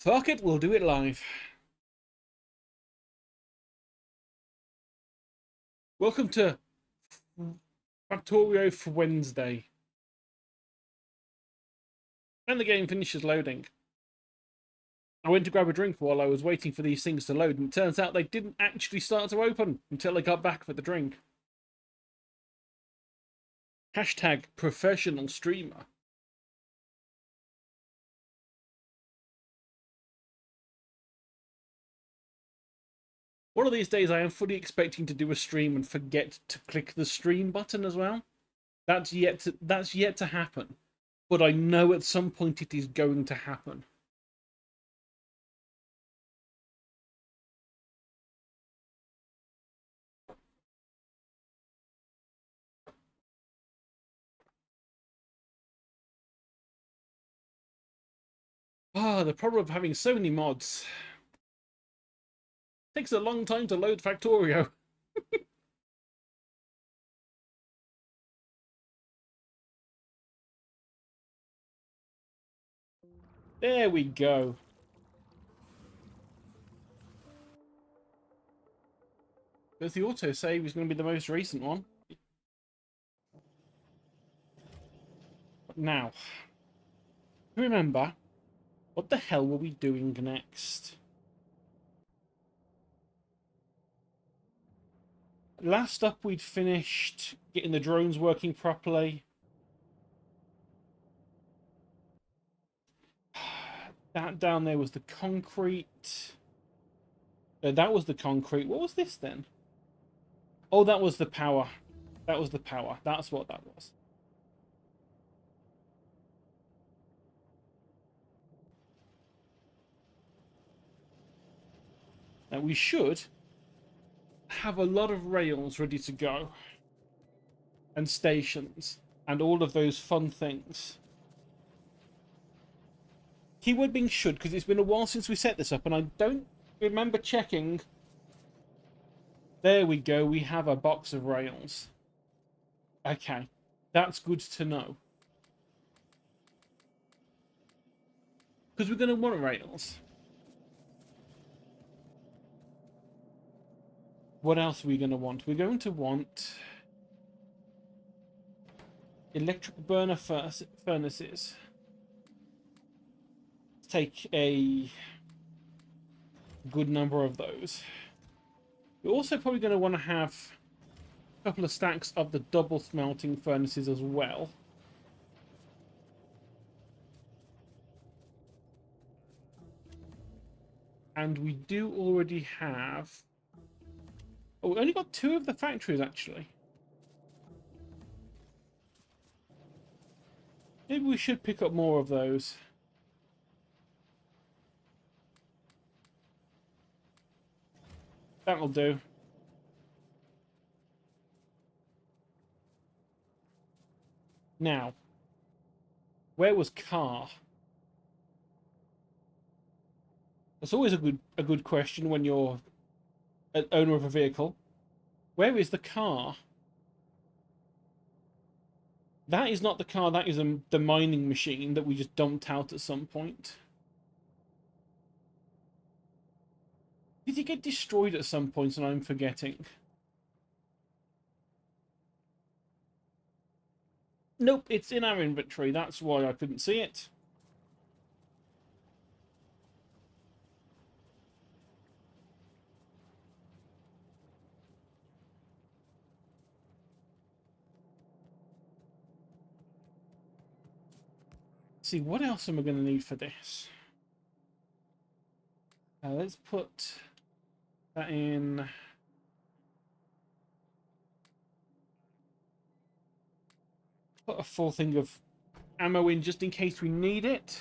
Fuck it, we'll do it live. Welcome to Wfactorio for Wednesday. When the game finishes loading, I went to grab a drink while I was waiting for these things to load, and it turns out they didn't actually start to open until I got back for the drink. Hashtag professional streamer. One of these days I am fully expecting to do a stream and forget to click the stream button as well. That's yet to happen. But I know at some point it is going to happen. The problem of having so many mods. It takes a long time to load Wfactorio. There we go. But the autosave is going to be the most recent one. Now, remember, what the hell were we doing next? Last up, we'd finished getting the drones working properly. That down there was the concrete. That was the concrete. What was this then? Oh, that was the power. That was the power. That's what that was. Now we should have a lot of rails ready to go. And stations. And all of those fun things. Keyword being should, because it's been a while since we set this up, and I don't remember checking. There we go, we have a box of rails. Okay, that's good to know. Because we're going to want rails. What else are we going to want? We're going to want electric burner furnaces. Let's take a good number of those. We're also probably going to want to have a couple of stacks of the double smelting furnaces as well. And we do already have... Oh, we only got 2 of the factories, actually. Maybe we should pick up more of those. That'll do. Now, where was car? That's always a good question when you're an owner of a vehicle. Where is the car? That is not the car. That is the mining machine that we just dumped out at some point. Did it get destroyed at some point and I'm forgetting? Nope, it's in our inventory. That's why I couldn't see it. Let's see, what else am I going to need for this? Let's put that in. Put a full thing of ammo in just in case we need it.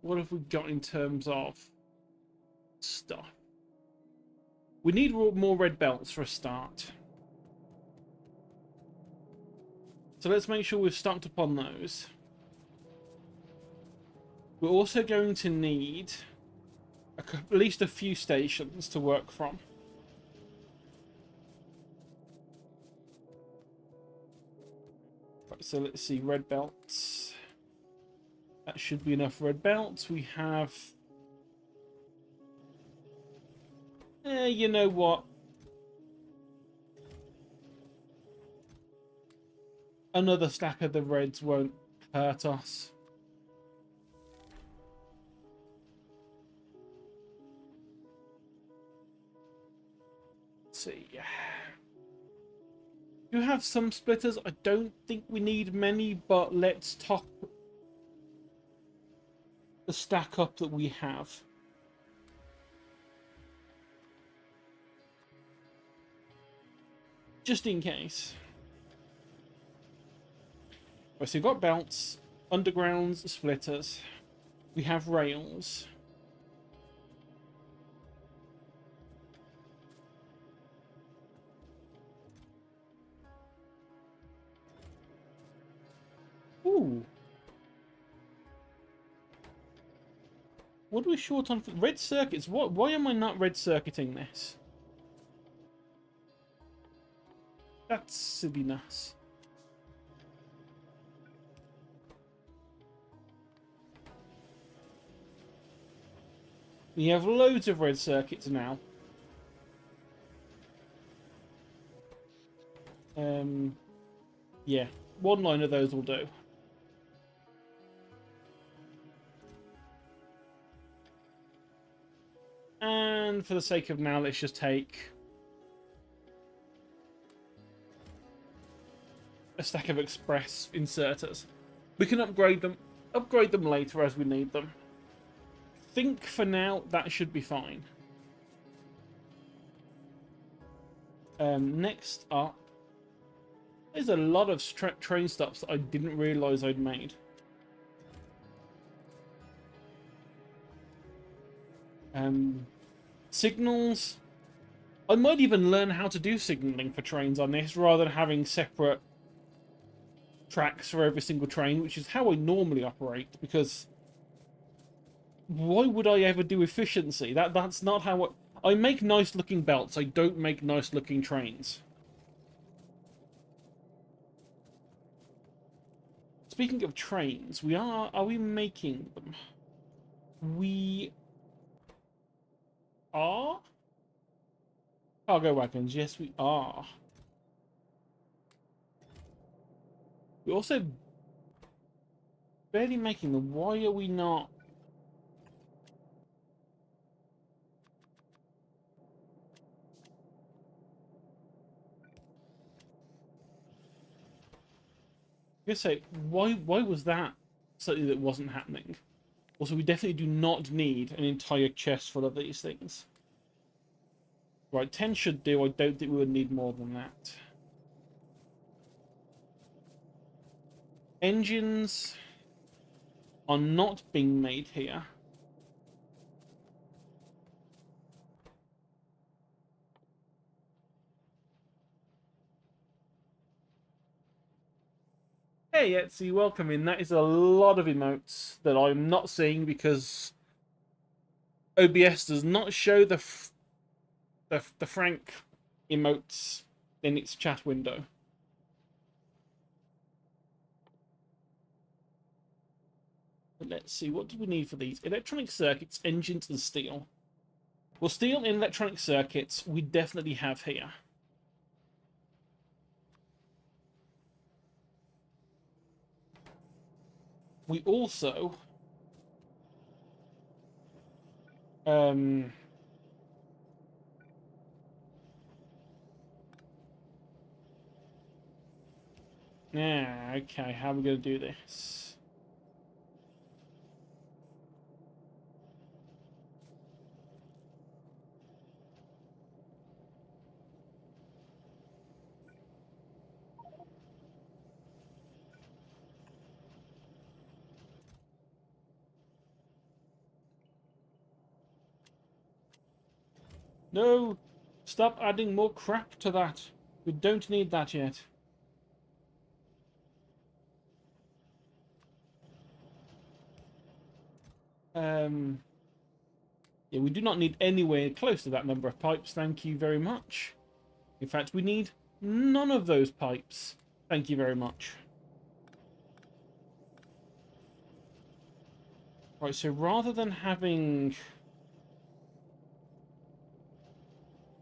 What have we got in terms of stuff? We need more red belts for a start. So let's make sure we've stocked up on those. We're also going to need at least a few stations to work from. So let's see, red belts. That should be enough red belts. We have... you know what? Another stack of the reds won't hurt us. Let's see. Do have some splitters. I don't think we need many, but let's top the stack up that we have. Just in case. Right, so we've got belts, undergrounds, splitters. We have rails. Ooh. What are we short on for red circuits? Why am I not red circuiting this? That's silliness. We have loads of red circuits now. Yeah, one line of those will do. And for the sake of now, let's just take a stack of express inserters. We can upgrade them later as we need them. I think for now that should be fine. Next up, there's a lot of train stops that I didn't realise I'd made. Signals. I might even learn how to do signalling for trains on this rather than having separate tracks for every single train, which is how I normally operate, because why would I ever do efficiency? That's not how I make nice looking belts. I don't make nice looking trains. Speaking of trains, are we making them? We are? Cargo wagons, yes we are. We're also barely making them. Why are we not? I guess say, why was that something that wasn't happening? Also, we definitely do not need an entire chest full of these things. Right, 10 should do. I don't think we would need more than that. Engines are not being made here. Hey, Etsy, welcome in. That is a lot of emotes that I'm not seeing because OBS does not show the Frank emotes in its chat window. But let's see, what do we need for these? Electronic circuits, engines, and steel. Well, steel and electronic circuits we definitely have here. We also yeah, okay, how are we going to do this? No! Stop adding more crap to that. We don't need that yet. Yeah, we do not need anywhere close to that number of pipes. Thank you very much. In fact, we need none of those pipes. Thank you very much. Right, so rather than having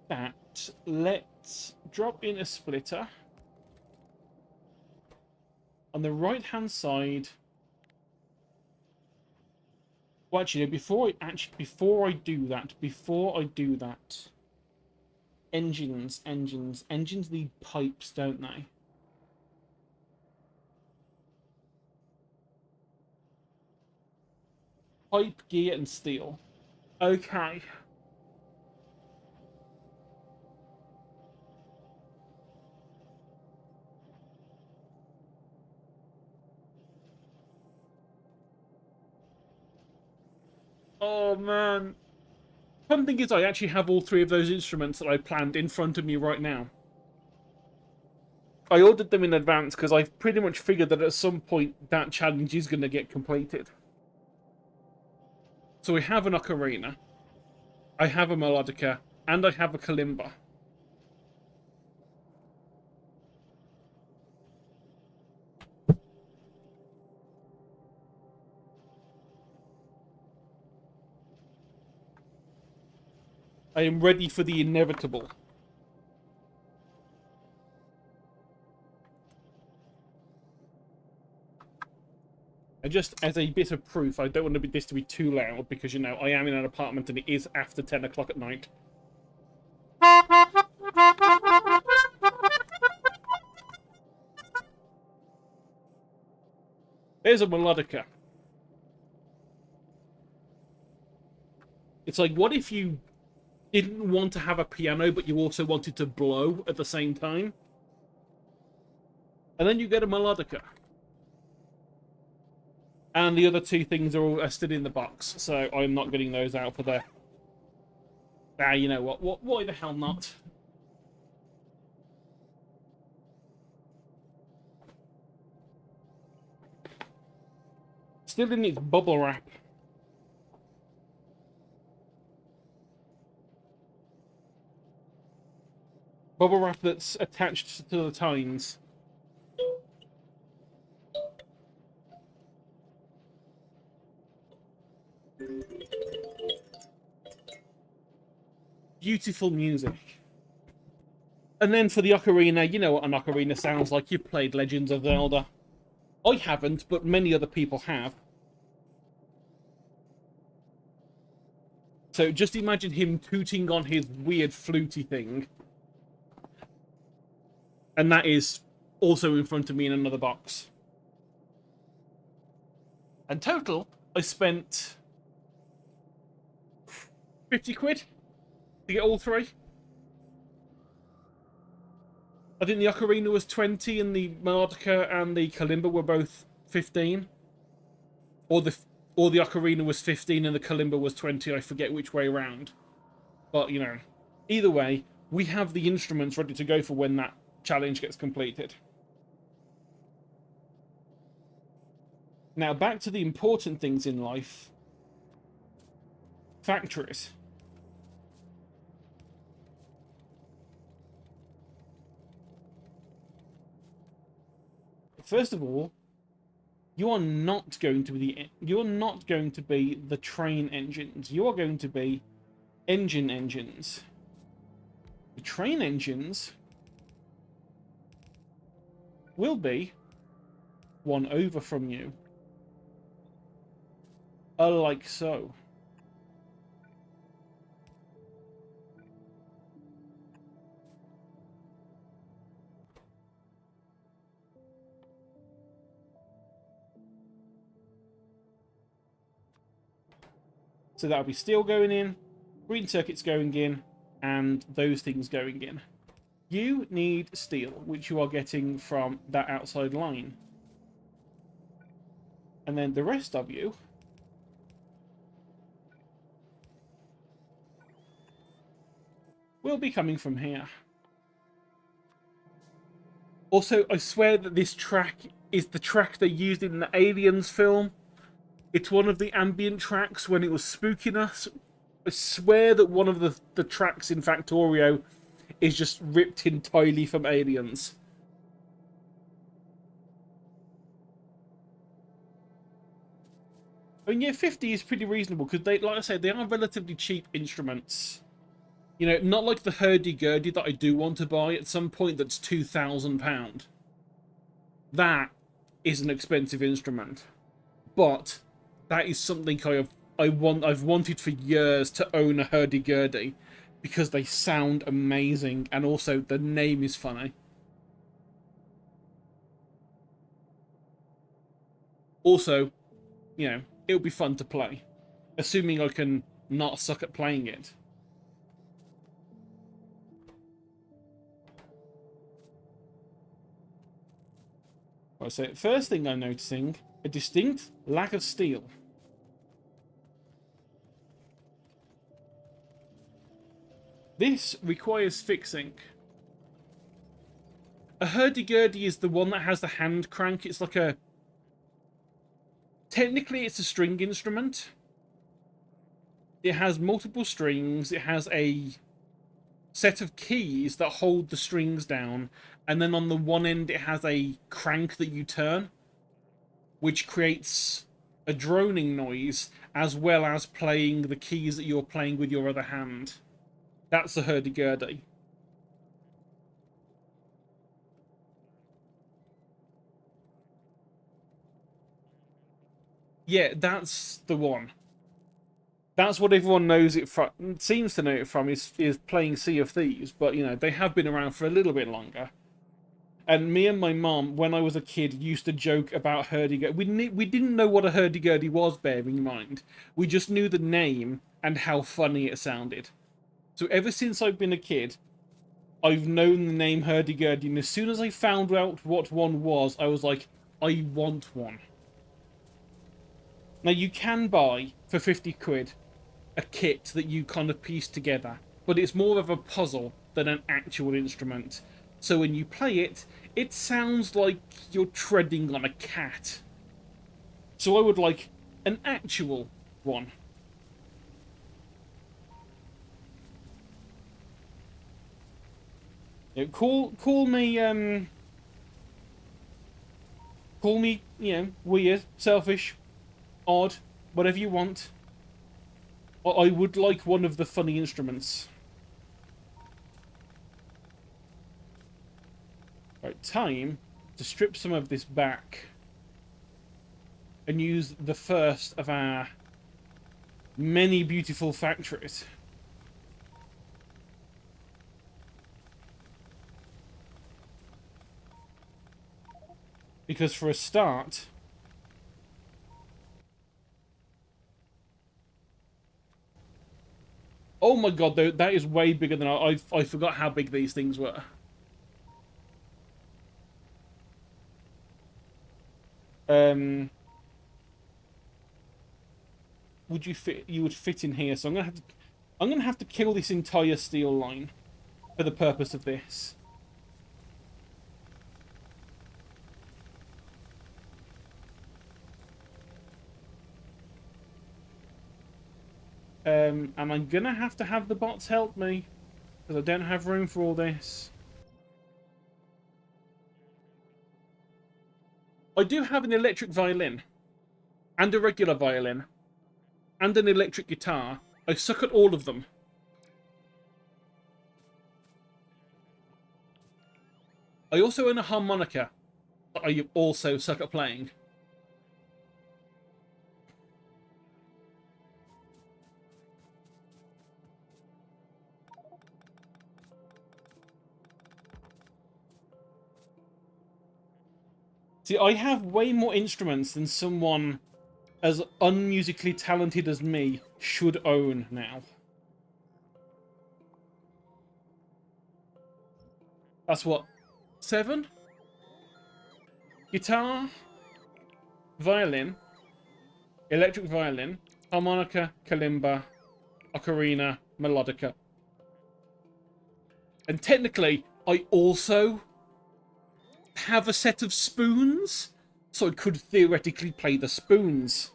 that, let's drop in a splitter. On the right-hand side... Well, actually, no, before I do that, engines need pipes, don't they? Pipe, gear, and steel. Okay. Oh, man. Fun thing is, I actually have all three of those instruments that I planned in front of me right now. I ordered them in advance because I've pretty much figured that at some point that challenge is going to get completed. So we have an ocarina, I have a melodica, and I have a kalimba. I am ready for the inevitable. And just as a bit of proof, I don't want this to be too loud because, you know, I am in an apartment and it is after 10 o'clock at night. There's a melodica. It's like, what if you didn't want to have a piano, but you also wanted to blow at the same time? And then you get a melodica. And the other two things are still in the box, so I'm not getting those out for the... Ah, you know what? Why the hell not? Still in its bubble wrap. Bubble wrap that's attached to the tines. Beautiful music. And then for the ocarina, you know what an ocarina sounds like. You've played Legends of Zelda. I haven't, but many other people have. So just imagine him tooting on his weird fluty thing. And that is also in front of me in another box. And total, I spent 50 quid to get all three. I think the ocarina was 20 and the melodica and the kalimba were both 15. Or the ocarina was 15 and the kalimba was 20. I forget which way around. But, you know, either way, we have the instruments ready to go for when that challenge gets completed. Now, back to the important things in life. Factories. First of all, you're not going to be the train engines. You are going to be engines. The train engines will be one over from you. Like so. So that'll be steel going in, green circuits going in, and those things going in. You need steel, which you are getting from that outside line. And then the rest of you will be coming from here. Also, I swear that this track is the track they used in the Aliens film. It's one of the ambient tracks when it was spooking us. I swear that one of the tracks in Vfactorio is just ripped entirely from Aliens. I mean, yeah, 50 is pretty reasonable because they, like I said, they are relatively cheap instruments. You know, not like the hurdy-gurdy that I do want to buy at some point that's £2,000. That is an expensive instrument. But that is something I've wanted for years to own a hurdy-gurdy because they sound amazing and also the name is funny. Also, you know, it'll be fun to play. Assuming I can not suck at playing it. Right, so first thing I'm noticing, a distinct lack of steel. This requires fixing. A hurdy-gurdy is the one that has the hand crank. It's like a... Technically, it's a string instrument. It has multiple strings. It has a set of keys that hold the strings down. And then on the one end, it has a crank that you turn, which creates a droning noise, as well as playing the keys that you're playing with your other hand. That's a hurdy-gurdy. Yeah, that's the one. That's what everyone knows it from, seems to know it from, is playing Sea of Thieves. But, you know, they have been around for a little bit longer. And me and my mum, when I was a kid, used to joke about hurdy-gurdy. We didn't know what a hurdy-gurdy was, bearing in mind. We just knew the name and how funny it sounded. So ever since I've been a kid, I've known the name hurdy-gurdy. And as soon as I found out what one was, I was like, I want one. Now, you can buy, for 50 quid, a kit that you kind of piece together, but it's more of a puzzle than an actual instrument. So when you play it, it sounds like you're treading on a cat. So I would like an actual one. You know, call me, you know, weird, selfish, odd, whatever you want. I would like one of the funny instruments. Right, time to strip some of this back and use the first of our many beautiful factories. Because for a start... Oh my god, though, that is way bigger than I forgot how big these things were. Would you fit? You would fit in here, so I'm gonna have to kill this entire steel line for the purpose of this. And I'm gonna have to have the bots help me because I don't have room for all this. I do have an electric violin and a regular violin and an electric guitar. I suck at all of them. I also own a harmonica that I also suck at playing. See, I have way more instruments than someone as unmusically talented as me should own now. That's what, 7? Guitar, violin, electric violin, harmonica, kalimba, ocarina, melodica. And technically, I also have a set of spoons, so I could theoretically play the spoons.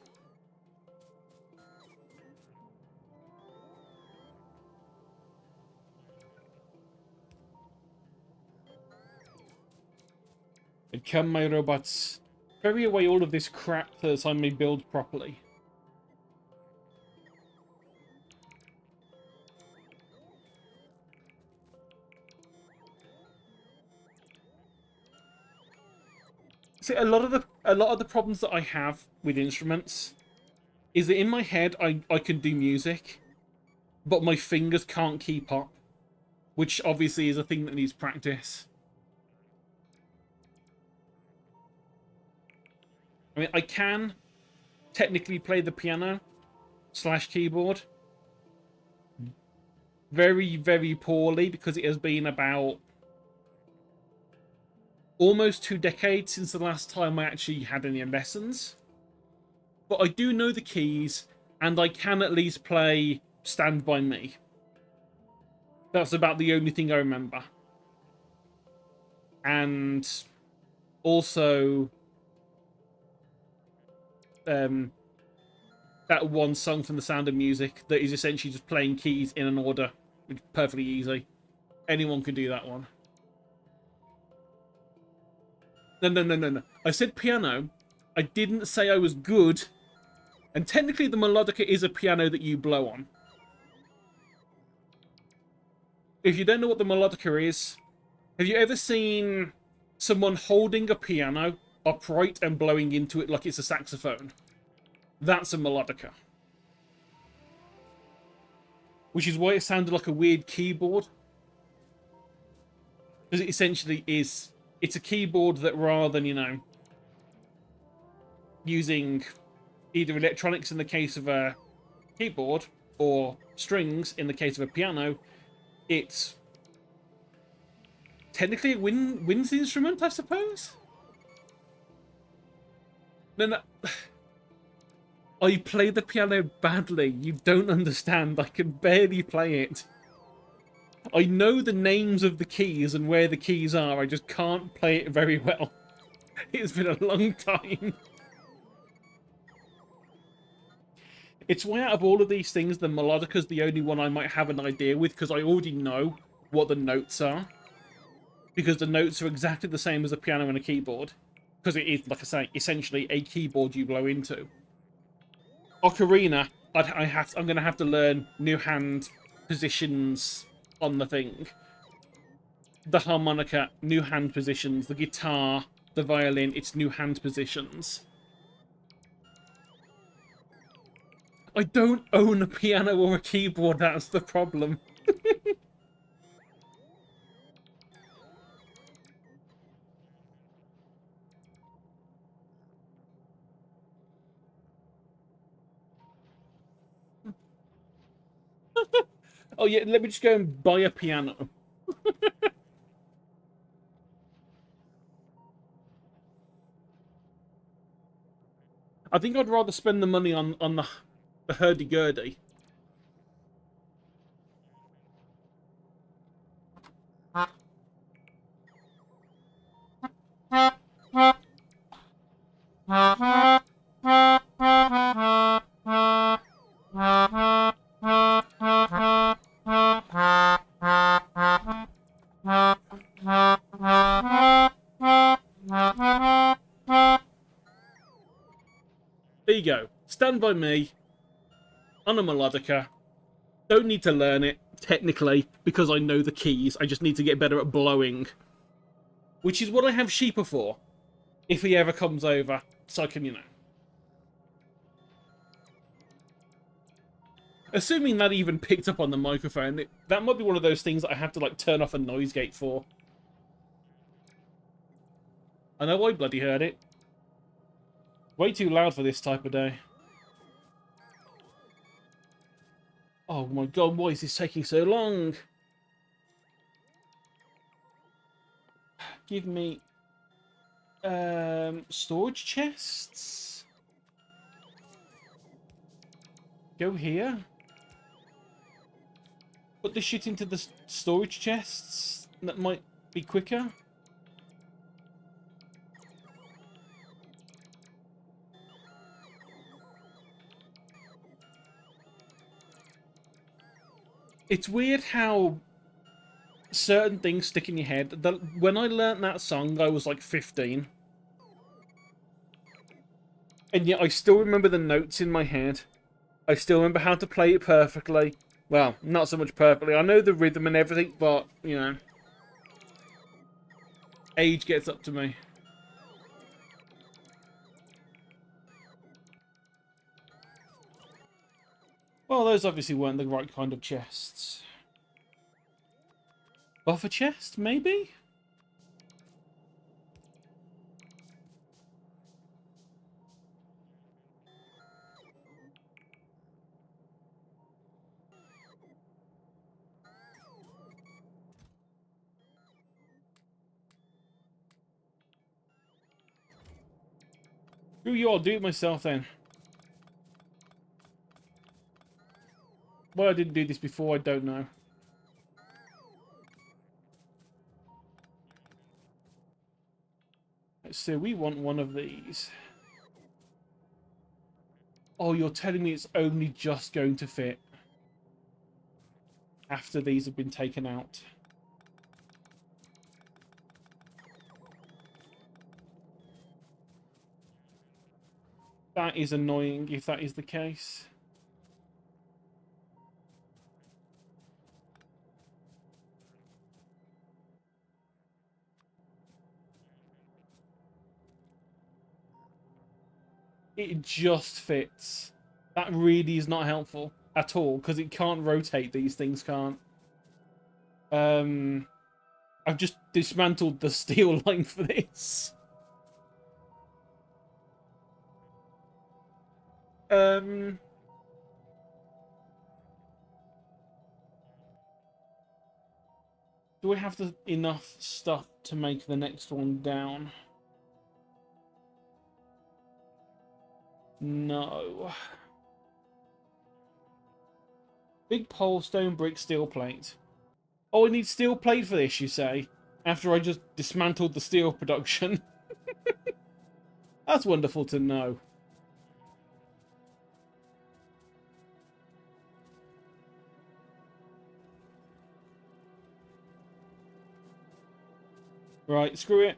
And come, my robots, carry away all of this crap so that I may build properly. See, a lot of the problems that I have with instruments is that in my head I can do music, but my fingers can't keep up, which obviously is a thing that needs practice. I mean, I can technically play the piano / keyboard very, very poorly because it has been about almost 2 decades since the last time I actually had any lessons. But I do know the keys, and I can at least play Stand By Me. That's about the only thing I remember. And also that one song from The Sound of Music that is essentially just playing keys in an order, which is perfectly easy. Anyone can do that one. No. I said piano. I didn't say I was good. And technically the melodica is a piano that you blow on. If you don't know what the melodica is, have you ever seen someone holding a piano upright and blowing into it like it's a saxophone? That's a melodica. Which is why it sounded like a weird keyboard. Because it essentially is... It's a keyboard that rather than, you know, using either electronics in the case of a keyboard or strings in the case of a piano, it's technically a winds instrument, I suppose? No. I play the piano badly. You don't understand. I can barely play it. I know the names of the keys and where the keys are. I just can't play it very well. It's been a long time. It's why out of all of these things, the melodica's the only one I might have an idea with, because I already know what the notes are. Because the notes are exactly the same as a piano and a keyboard. Because it is, like I say, essentially a keyboard you blow into. Ocarina, I'm going to have to learn new hand positions on the thing. The harmonica, new hand positions. The guitar, the violin, it's new hand positions. I don't own a piano or a keyboard, that's the problem. Oh yeah, let me just go and buy a piano. I think I'd rather spend the money on the hurdy-gurdy. There you go. Stand By Me on a melodica. Don't need to learn it, technically, because I know the keys. I just need to get better at blowing. Which is what I have Sheeper for. If he ever comes over. So I can, you know. Assuming that even picked up on the microphone, that might be one of those things that I have to, like, turn off a noise gate for. I know I bloody heard it. Way too loud for this type of day. Oh my god, why is this taking so long? Give me... storage chests? Go here? Put the shit into the storage chests? That might be quicker. It's weird how certain things stick in your head. When I learnt that song, I was like 15. And yet I still remember the notes in my head. I still remember how to play it perfectly. Well, not so much perfectly. I know the rhythm and everything, but, you know. Age gets up to me. Well, those obviously weren't the right kind of chests. Buffer chest, maybe? Screw you, I'll do it myself then. Why I didn't do this before, I don't know. So we want one of these. Oh, you're telling me it's only just going to fit after these have been taken out. That is annoying if that is the case. It just fits. That really is not helpful at all, because it can't rotate. These things can't. I've just dismantled the steel line for this. Do I have enough stuff to make the next one down? No. Big pole, stone, brick, steel plate. Oh, I need steel plate for this, you say? After I just dismantled the steel production. That's wonderful to know. Right, screw it.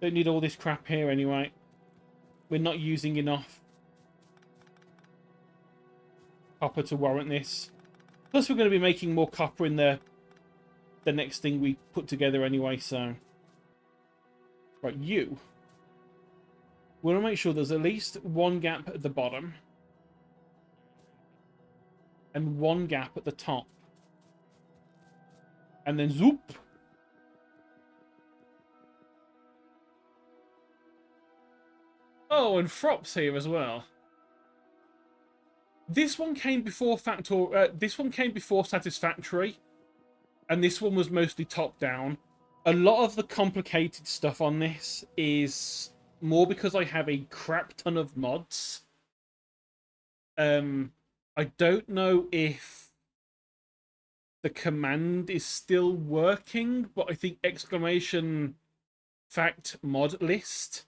Don't need all this crap here anyway. We're not using enough copper to warrant this. Plus, we're going to be making more copper in the next thing we put together anyway, so... Right, you. We want to make sure there's at least one gap at the bottom. And one gap at the top. And then zoop! Oh, and Frop's here as well. This one came before this one came before Satisfactory, and this one was mostly top-down. A lot of the complicated stuff on this is more because I have a crap ton of mods. I don't know if the command is still working, but I think exclamation fact mod list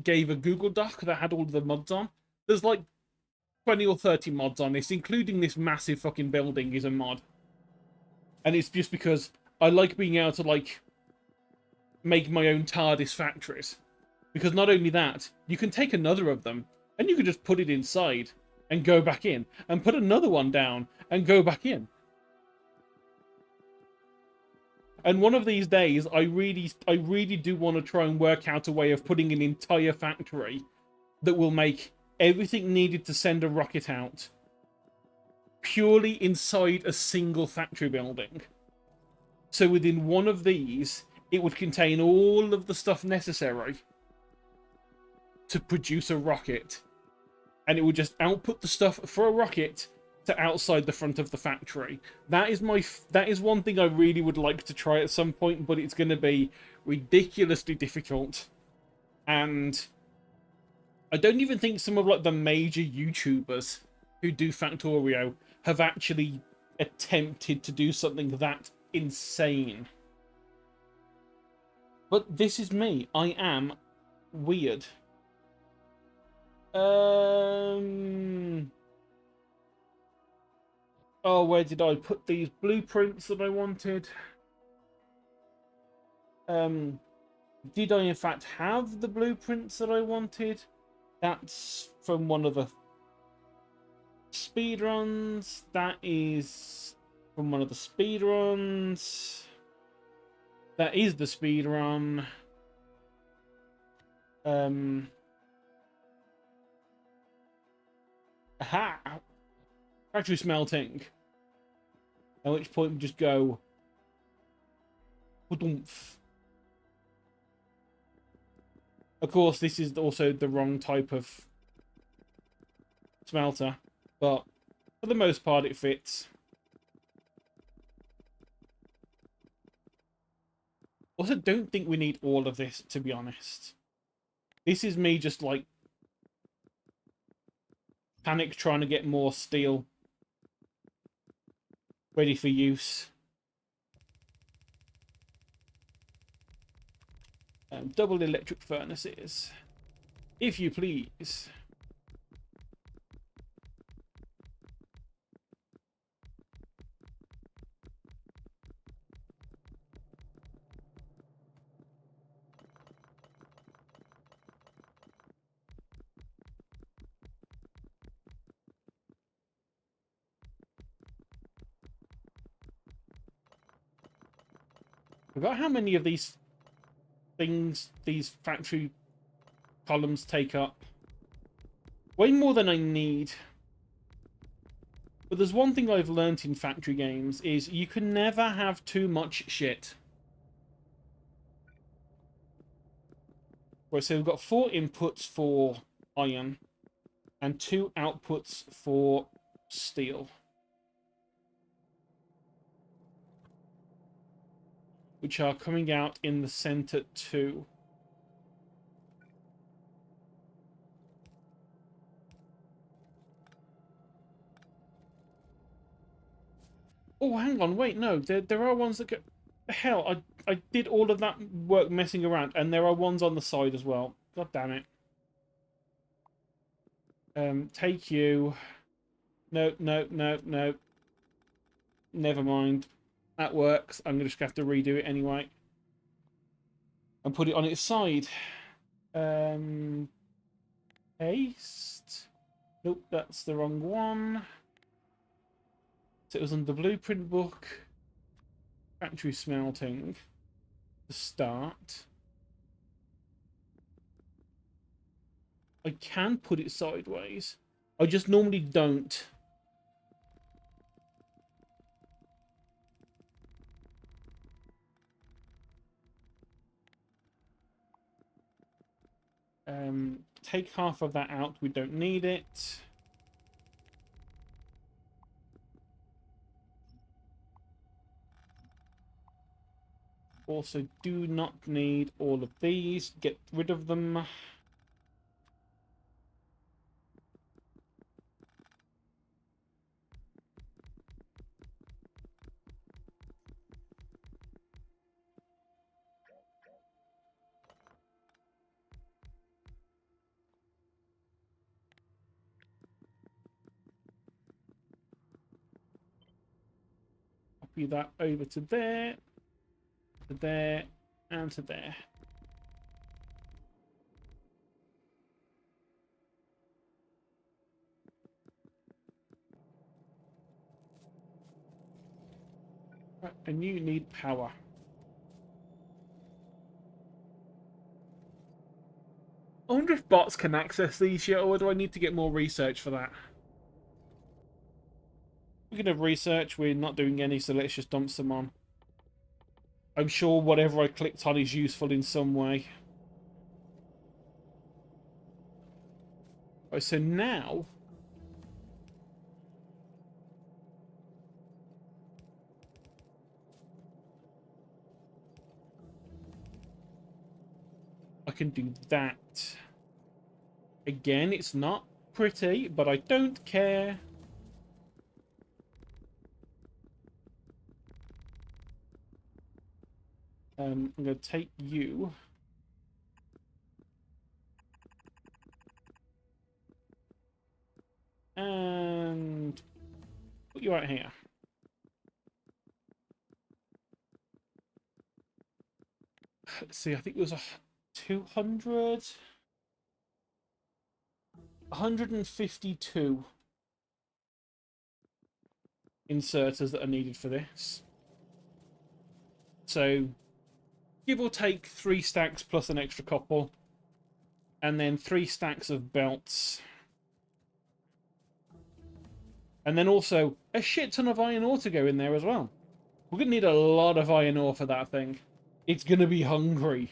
gave a Google Doc that had all the mods on. There's like 20 or 30 mods on this, including this massive fucking building is a mod. And it's just because I like being able to, like, make my own TARDIS factories. Because not only that, you can take another of them, and you can just put it inside, and go back in, and put another one down, and go back in. And one of these days, I really do want to try and work out a way of putting an entire factory that will make everything needed to send a rocket out purely inside a single factory building. So within one of these, it would contain all of the stuff necessary to produce a rocket. And it would just output the stuff for a rocket to outside the front of the factory. That is one thing I really would like to try at some point, but it's going to be ridiculously difficult. And I don't even think some of like the major YouTubers who do Factorio have actually attempted to do something that insane. But this is me. I am weird. Oh, where did I put these blueprints that I wanted? Did I in fact have the blueprints that I wanted? That's from one of the speedruns. That is from one of the speedruns. That is the speedrun. Aha! Factory smelting. At which point we just go. Ba-dumph. Of course, this is also the wrong type of smelter, but for the most part, it fits. Also, don't think we need all of this, to be honest. This is me just, like, panic trying to get more steel ready for use. Double electric furnaces, if you please. I forgot how many of these things these factory columns take up. Way more than I need. But there's one thing I've learnt in factory games is you can never have too much shit. Right, so we've got 4 inputs for iron and 2 outputs for steel, which are coming out in the center too. Oh, hang on, wait, no, there are ones that go... Hell, I did all of that work messing around, and there are ones on the side as well. God damn it. Take you. No, no, no, no. Never mind. That works. I'm just going to have to redo it anyway. And put it on its side. Paste. Nope, that's the wrong one. So it was on the blueprint book. Factory smelting. To start. I can put it sideways. I just normally don't. Take half of that out. We don't need it. Also, do not need all of these. Get rid of them. Copy that over to there, and to there. Right, and you need power. I wonder if bots can access these yet, or do I need to get more research for that? Speaking of research, we're not doing any, so let's just dump some on. I'm sure whatever I clicked on is useful in some way. Right, so now... I can do that. Again, it's not pretty, but I don't care. I'm going to take you. And put you out here. Let's see, I think it was a 200... 152. inserters that are needed for this. So, give or take 3 stacks plus an extra couple. And then 3 stacks of belts. And then also a shit ton of iron ore to go in there as well. We're going to need a lot of iron ore for that thing. It's going to be hungry.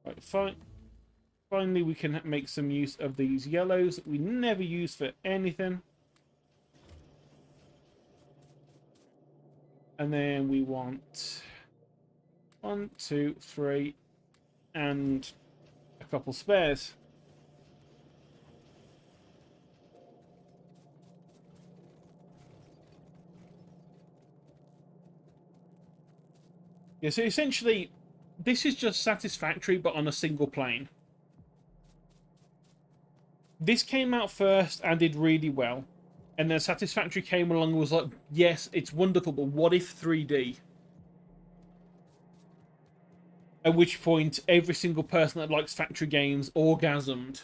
Right, fine. Finally, we can make some use of these yellows that we never use for anything. And then we want 1, 2, 3, and a couple spares. Yeah, so essentially, this is just Satisfactory, but on a single plane. This came out first and did really well. And then Satisfactory came along and was like, yes, it's wonderful, but what if 3D? At which point, every single person that likes factory games orgasmed.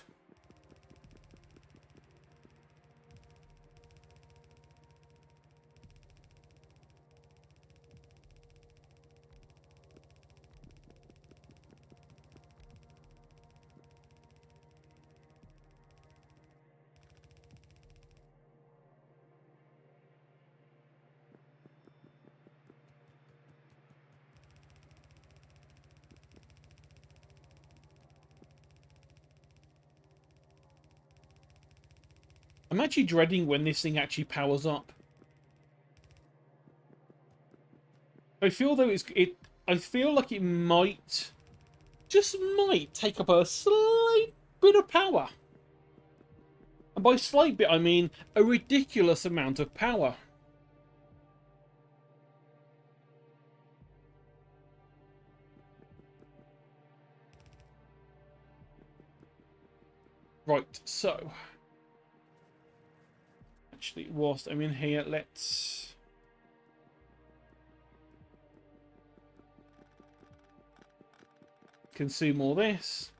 I'm actually dreading when this thing actually powers up. I feel though I feel like it might, just might, take up a slight bit of power. And by slight bit, I mean a ridiculous amount of power. Right, so actually, whilst I'm in here, let's consume all this.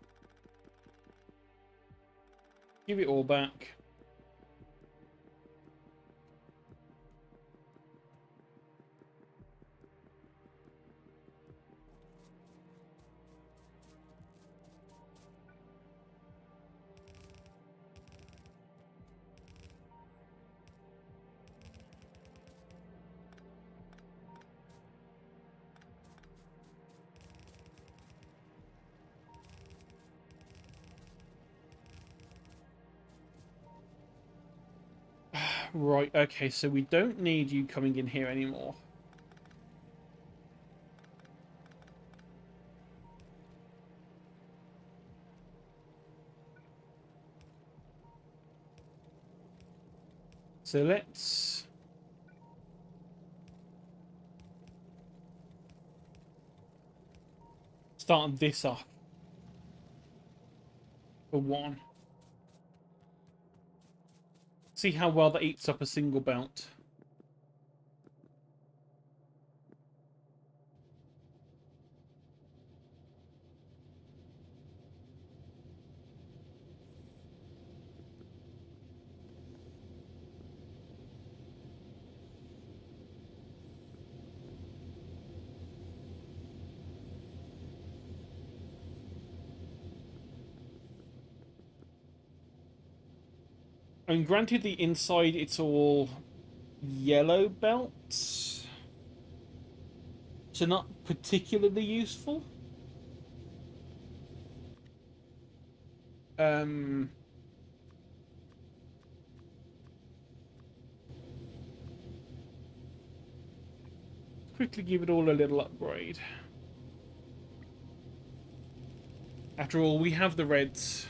Give it all back. Right, okay, so we don't need you coming in here anymore. So let's start this off for 1. See how well that eats up a single belt. And granted, the inside, it's all yellow belts, so not particularly useful. Quickly give it all a little upgrade. After all, we have the reds.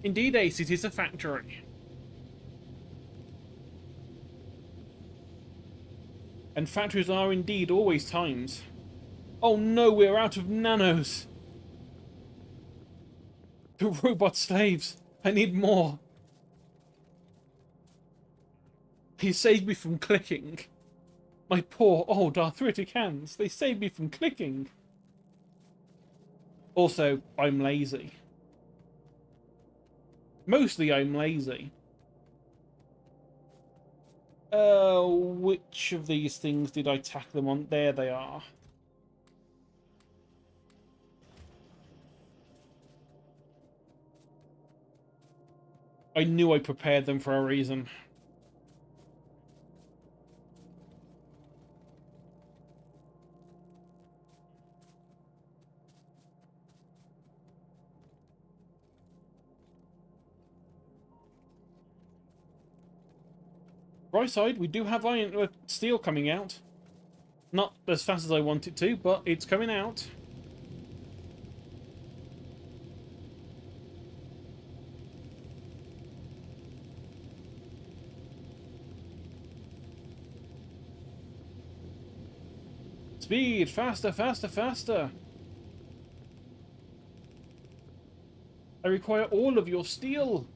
Indeed, Ace, it is a factory. And factories are indeed always times. Oh no, we're out of nanos. The robot slaves. I need more. He saved me from clicking. My poor old arthritic hands. They saved me from clicking. Also, I'm lazy. Mostly I'm lazy. Which of these things did I tack them on? There they are. I knew I prepared them for a reason. Right side, we do have iron steel coming out. Not as fast as I want it to, but it's coming out. Speed! Faster, faster, faster! I require all of your steel!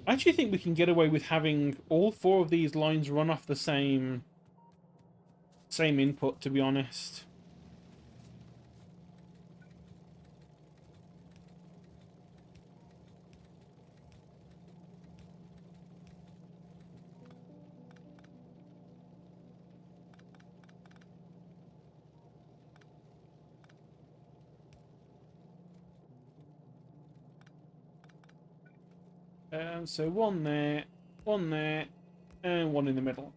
I actually think we can get away with having all 4 of these lines run off the same input, to be honest. So one there, and one in the middle.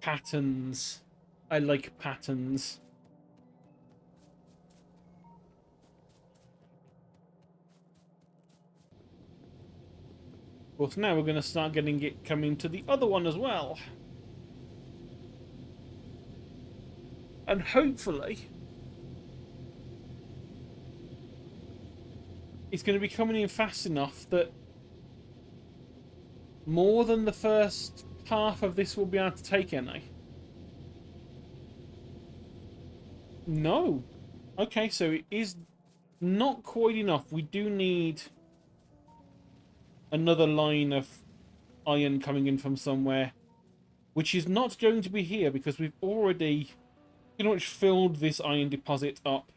Patterns. I like patterns. But now we're going to start getting it coming to the other one as well. And hopefully it's going to be coming in fast enough that more than the first half of this will be able to take any. No. Okay, so it is not quite enough. We do need another line of iron coming in from somewhere, which is not going to be here because we've already pretty much filled this iron deposit up.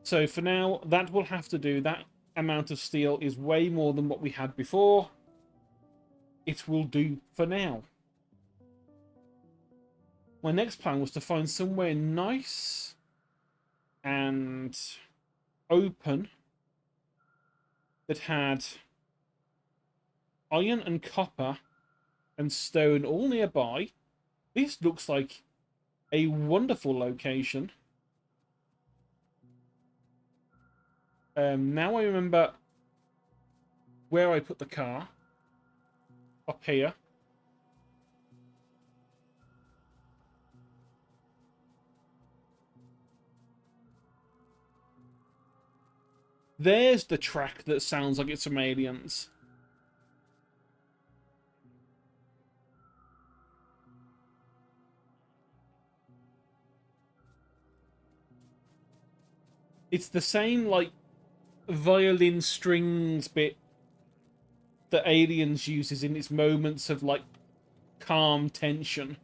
So for now, that will have to do. That amount of steel is way more than what we had before. It will do for now. My next plan was to find somewhere nice and open that had iron and copper and stone all nearby. This looks like a wonderful location. Now I remember where I put the car. Up here. There's the track that sounds like it's from Aliens. It's the same, like, violin strings bit that Aliens uses in its moments of, like, calm tension.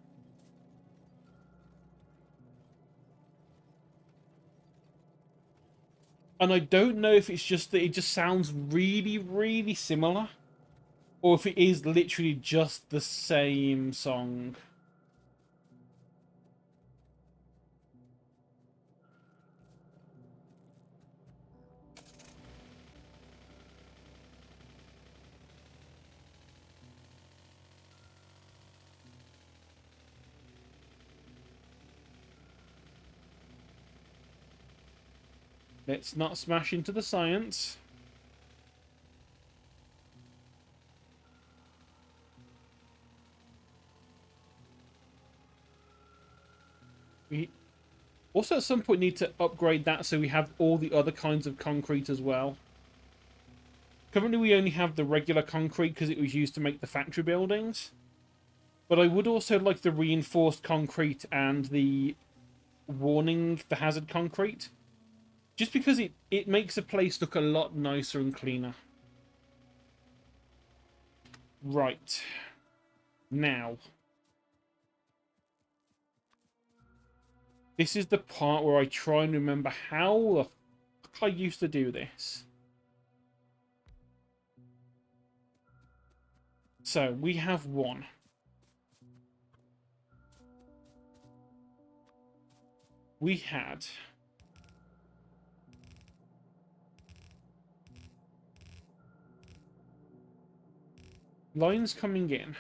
And I don't know if it's just that it just sounds really, really similar, or if it is literally just the same song. Let's not smash into the science. Also, at some point, need to upgrade that so we have all the other kinds of concrete as well. Currently, we only have the regular concrete because it was used to make the factory buildings. But I would also like the reinforced concrete and the warning, the hazard concrete. Just because it makes a place look a lot nicer and cleaner. Right. Now. This is the part where I try and remember how the fuck I used to do this. So, we have one. We had... lines coming in.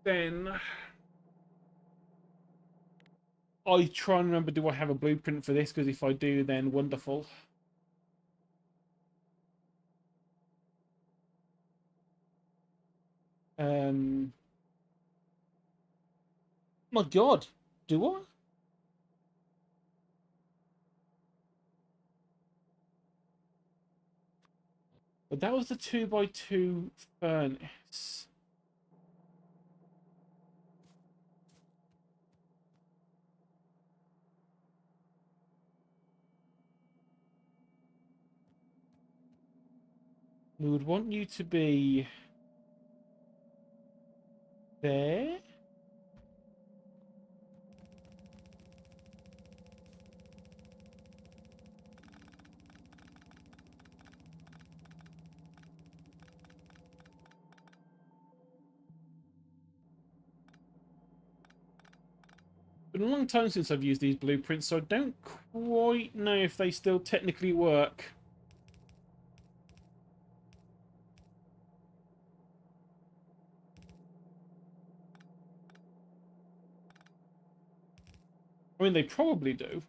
Then... I try and remember, do I have a blueprint for this? Because if I do, then wonderful. My God, do I? But that was the 2x2 furnace. We would want you to be there. Been a long time since I've used these blueprints, so I don't quite know if they still technically work. I mean, they probably do.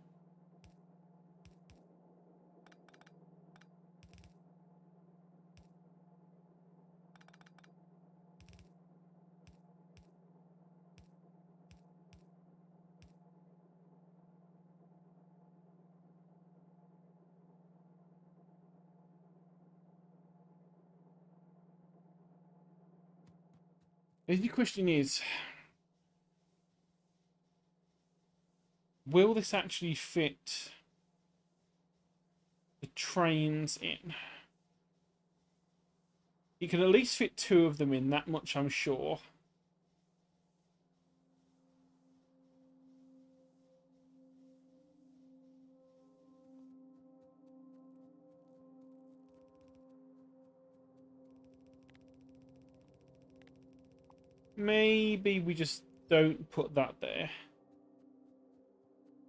The question is, will this actually fit the trains in? You can at least fit 2 of them in, that much I'm sure. Maybe we just don't put that there.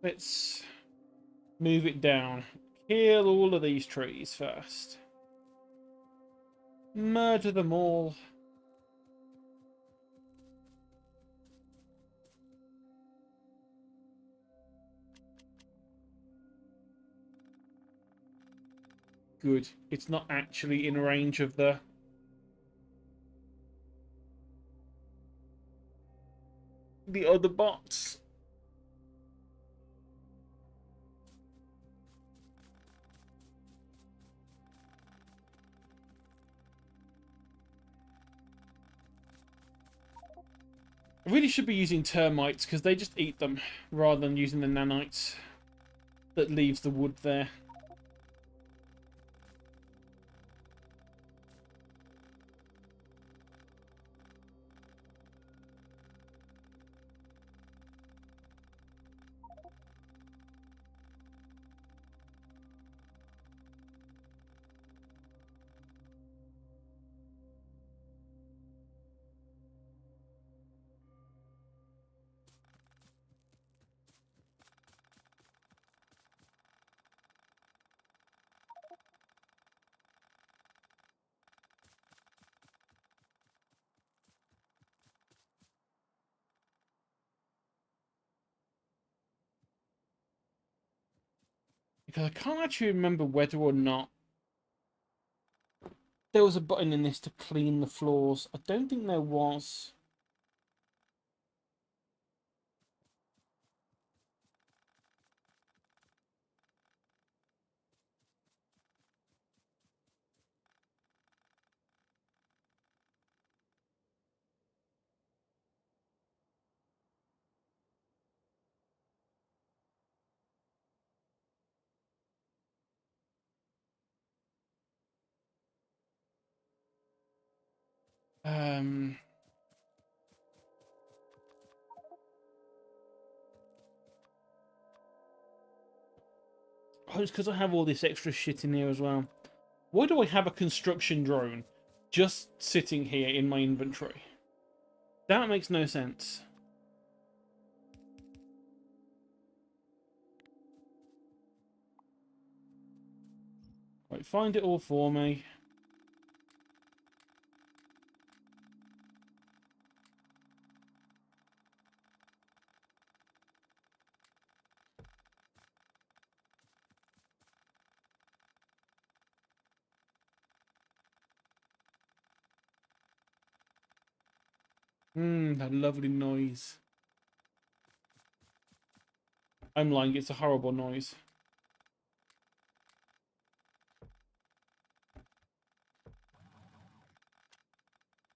Let's move it down. Kill all of these trees first. Murder them all. Good. It's not actually in range of the other bots. I really should be using termites because they just eat them rather than using the nanites that leaves the wood there. Because I can't actually remember whether or not there was a button in this to clean the floors. I don't think there was. Um, oh, it's because I have all this extra shit in here as well. Why do I have a construction drone just sitting here in my inventory? That makes no sense. Right, find it all for me. That lovely noise. I'm lying, it's a horrible noise.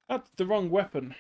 That's the wrong weapon.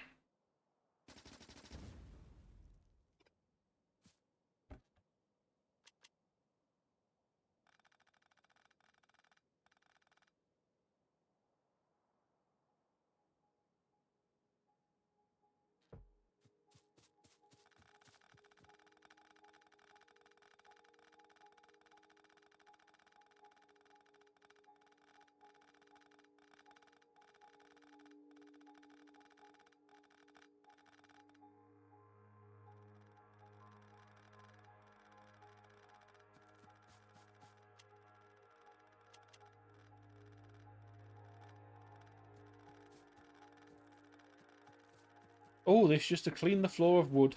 Oh, this just to clean the floor of wood.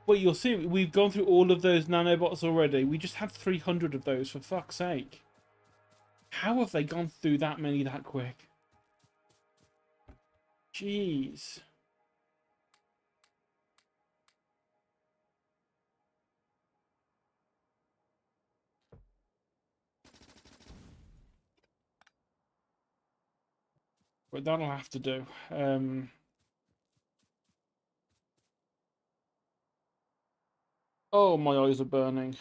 Well, you'll see, we've gone through all of those nanobots already. We just had 300 of those, for fuck's sake. How have they gone through that many that quick? Jeez. But that'll have to do. Oh, my eyes are burning.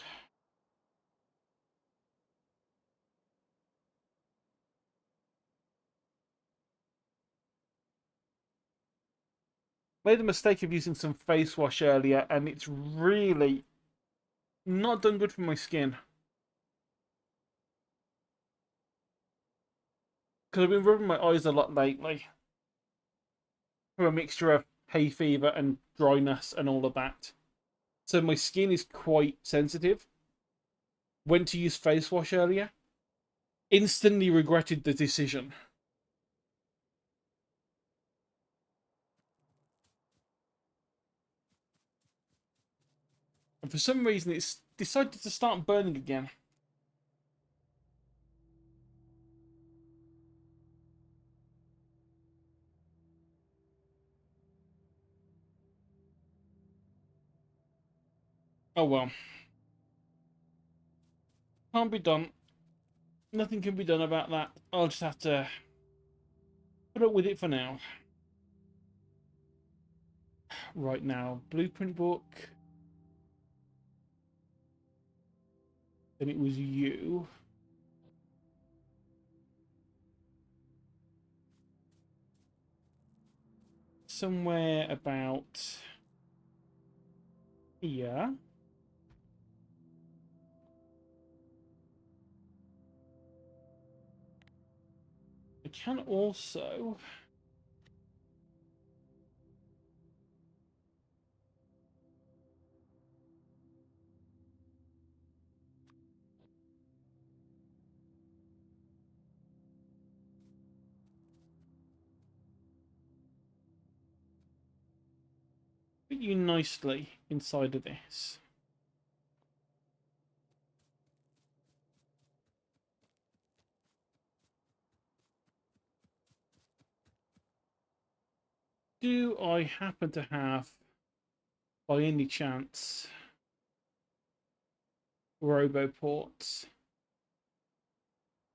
Made the mistake of using some face wash earlier, and it's really not done good for my skin. Because I've been rubbing my eyes a lot lately. For a mixture of hay fever and dryness and all of that. So my skin is quite sensitive. Went to use face wash earlier. Instantly regretted the decision. And for some reason, it's decided to start burning again. Oh well. Can't be done. Nothing can be done about that. I'll just have to put up with it for now. Right now, blueprint book. Then it was you. Somewhere about here. I can also Put you nicely inside of this. Do I happen to have, by any chance, roboports?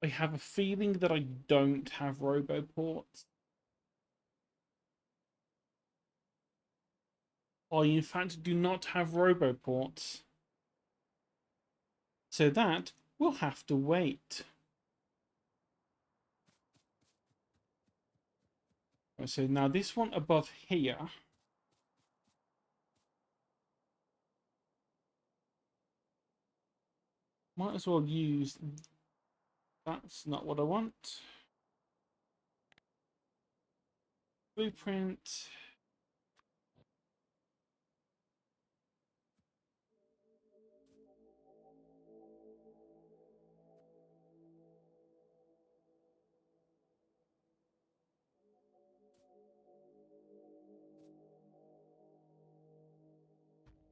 I have a feeling that I don't have roboports. I, in fact, do not have roboports. So that will have to wait. So now this one above here. Might as well use... That's not what I want. Blueprint.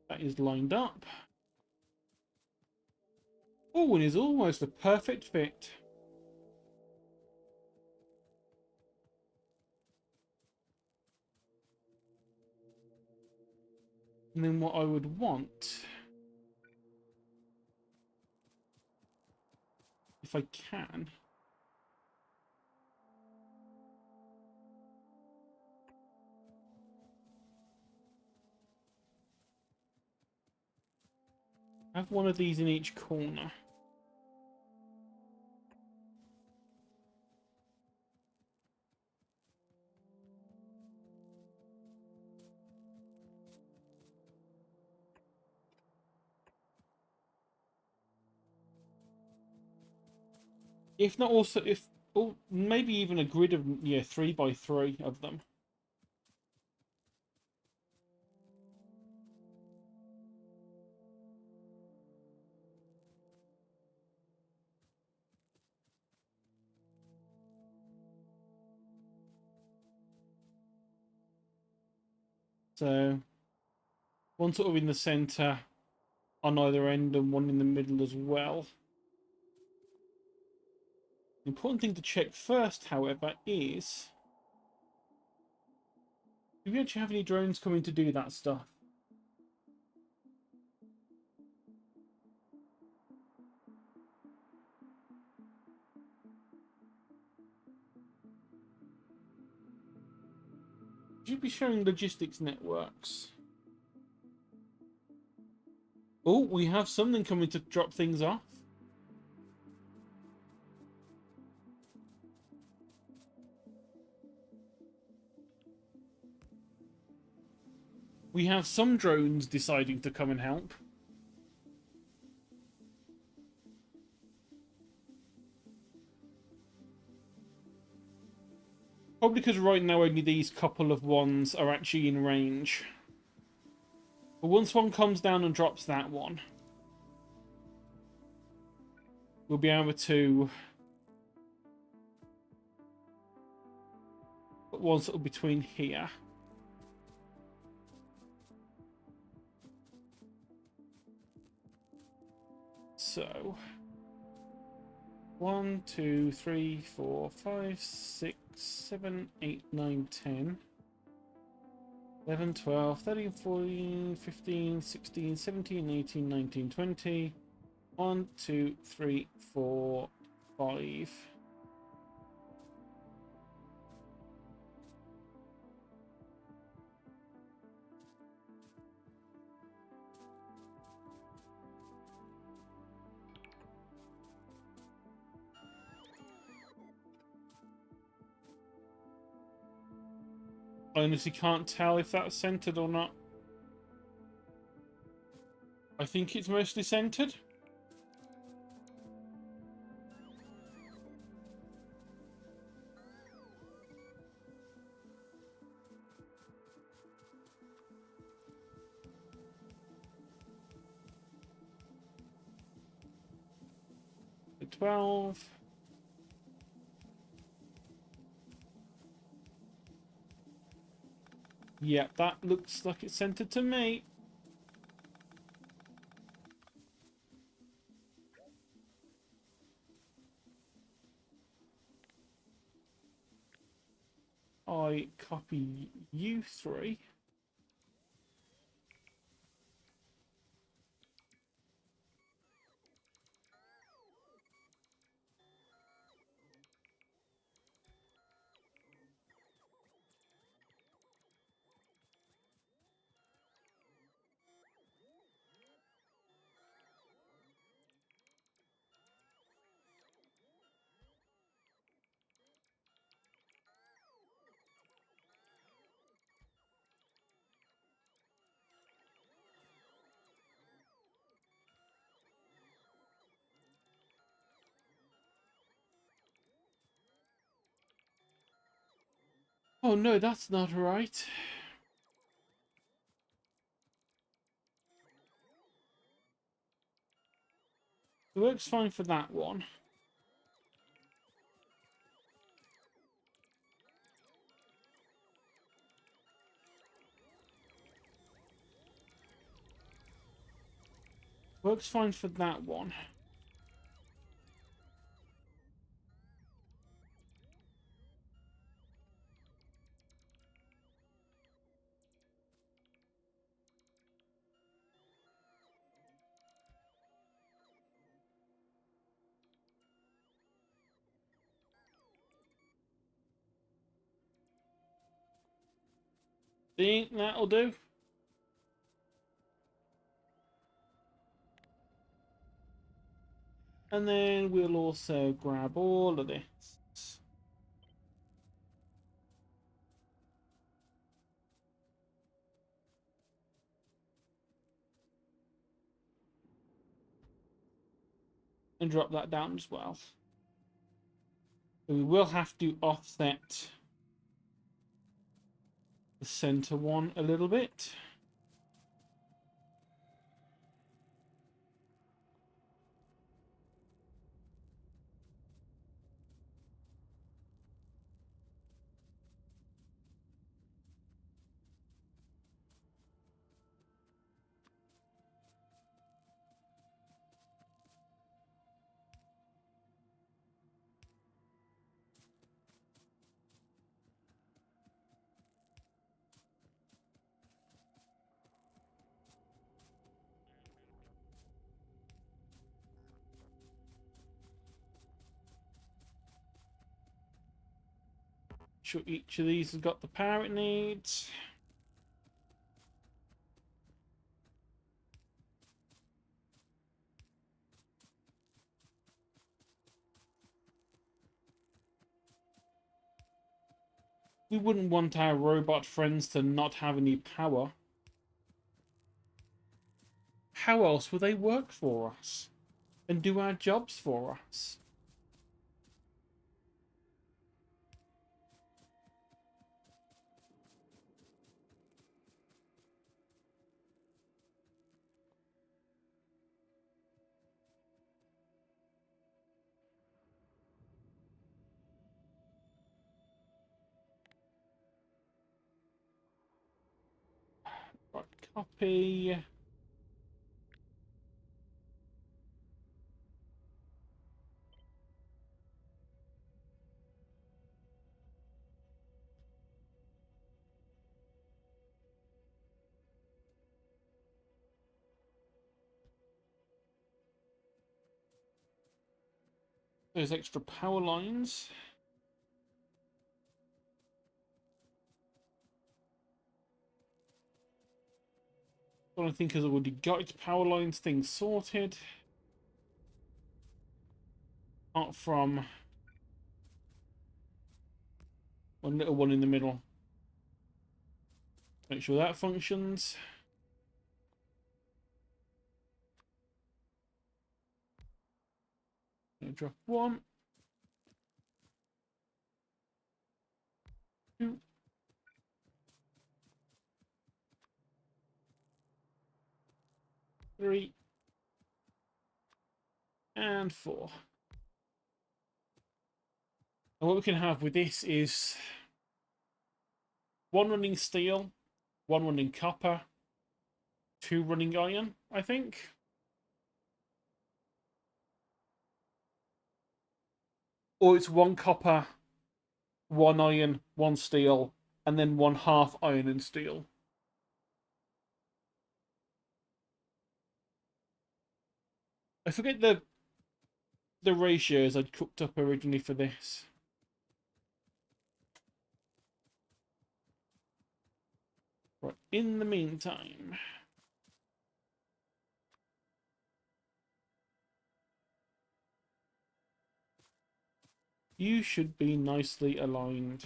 That is lined up. Oh, and is almost a perfect fit. And then what I would want, if I can, have one of these in each corner. If not also, if or maybe even a grid of 3x3 of them. So one sort of in the center on either end and one in the middle as well. The important thing to check first, however, is do we actually have any drones coming to do that stuff? Should be showing logistics networks. Oh, we have something coming to drop things off. We have some drones deciding to come and help. Probably because right now only these couple of ones are actually in range. But once one comes down and drops that one, we'll be able to put one sort of between here. So 1, 2, 3, 4, 5, 6, 7, 8, 9, 10, 11, 12, 13, 14, 15, 16, 17, 18, 19, 20. 1, 2, 3, 4, 5. I honestly can't tell if that's centered or not. I think it's mostly centered. The 12. Yep, that looks like it's centered to me. I copy you three. Oh no, that's not right. It works fine for that one. Works fine for that one. Think that'll do? And then we'll also grab all of this. And drop that down as well. So we will have to offset the center one a little bit. Sure each of these has got the power it needs. We wouldn't want our robot friends to not have any power. How else would they work for us and do our jobs for us? Right, copy. Those extra power lines. What I think is already got its power lines thing sorted. Apart from one little one in the middle. Make sure that functions. Drop 1, 2, 3, and 4. And what we can have with this is one running steel 1 running copper, 2 running iron, I think. Or it's 1 copper, 1 iron, 1 steel, and then 1 half iron and steel. I forget the ratios I'd cooked up originally for this. Right, in the meantime, you should be nicely aligned.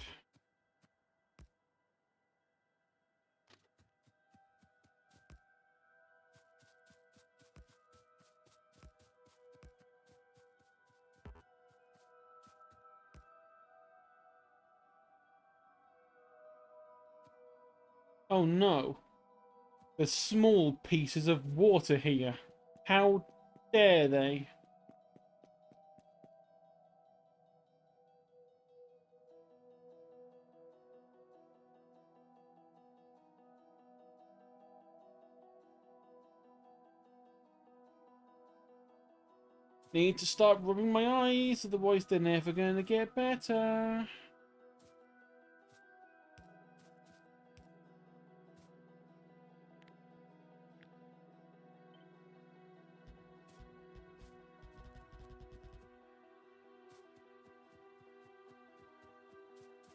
Oh no. There's small pieces of water here. How dare they? Need to start rubbing my eyes, otherwise they're never going to get better.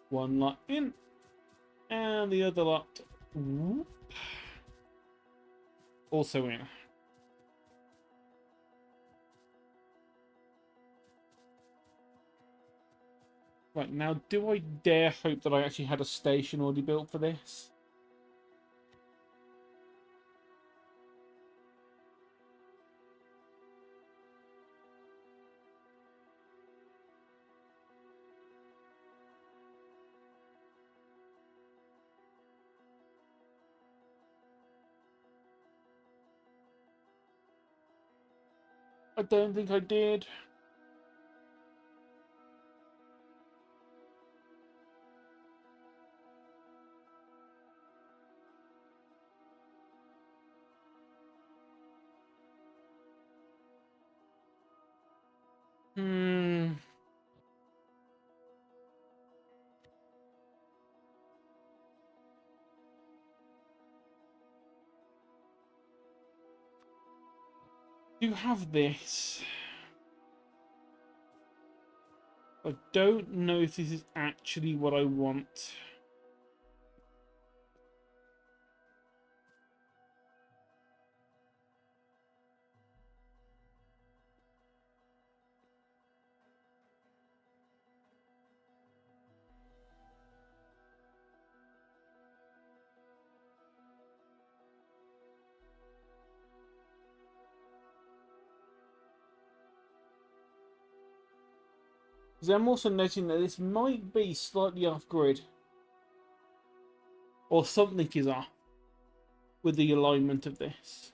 One lot in, and the other lot whoop, also in. Right, now do I dare hope that I actually had a station already built for this? I don't think I did. Hmm. You have this. I don't know if this is actually what I want. Because I'm also noticing that this might be slightly off-grid. Or something is off with the alignment of this.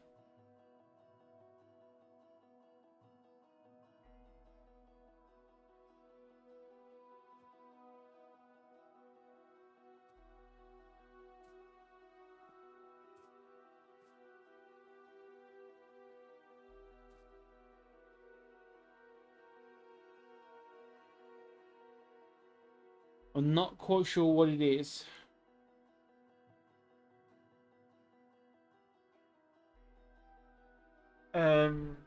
I'm not quite sure what it is. Um,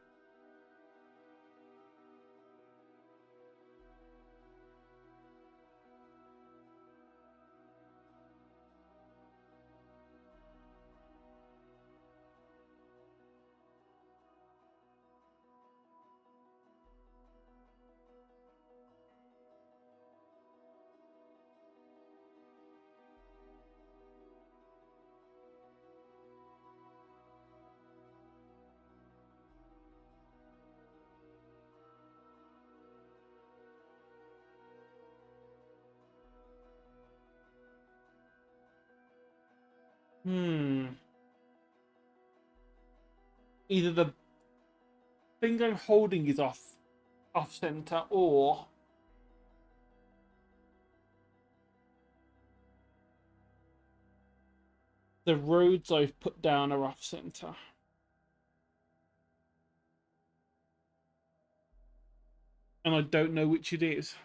hmm. Either the thing I'm holding is off center, or The roads I've put down are off center. And I don't know which it is.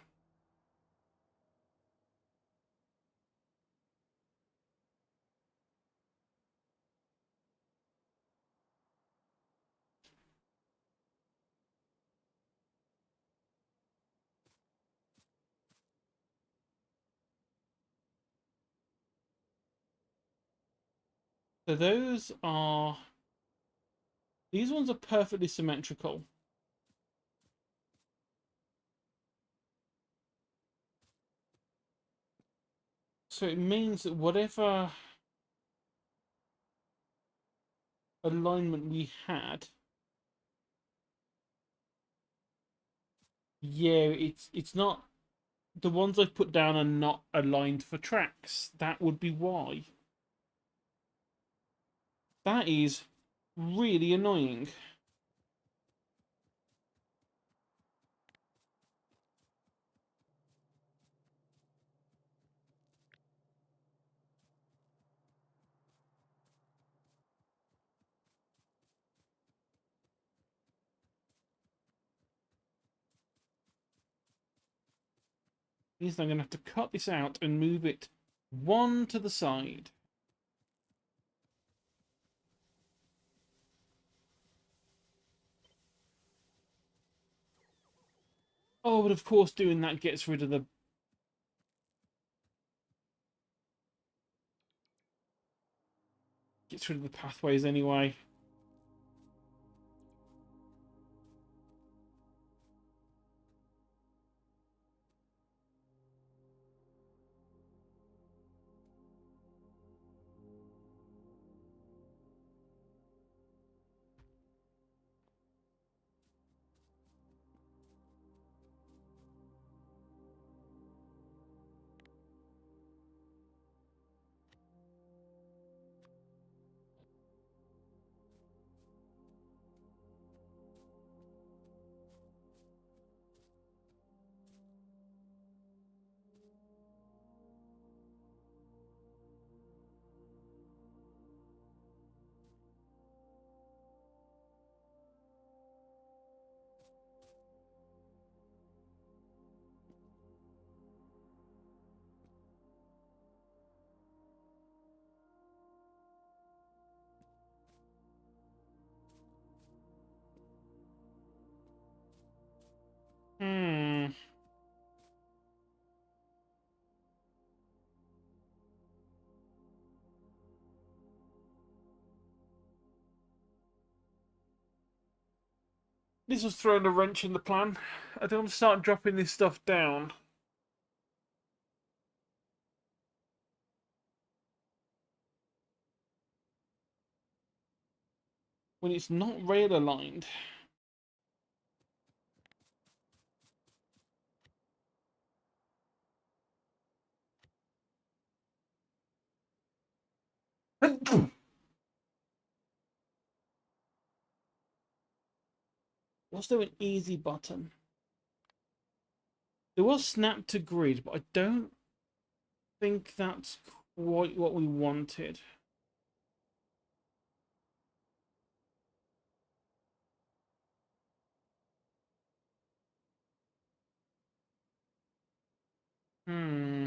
So these ones are perfectly symmetrical. So it means that whatever alignment we had, yeah, it's not, the ones I've put down are not aligned for tracks. That would be why. That is really annoying. Means I'm going to have to cut this out and move it one to the side. Oh, but of course doing that gets rid of the pathways anyway. Hmm. This was throwing a wrench in the plan. I don't want to start dropping this stuff down when it's not rail aligned. Was there an easy button? There was snap to grid, but I don't think that's quite what we wanted. Hmm.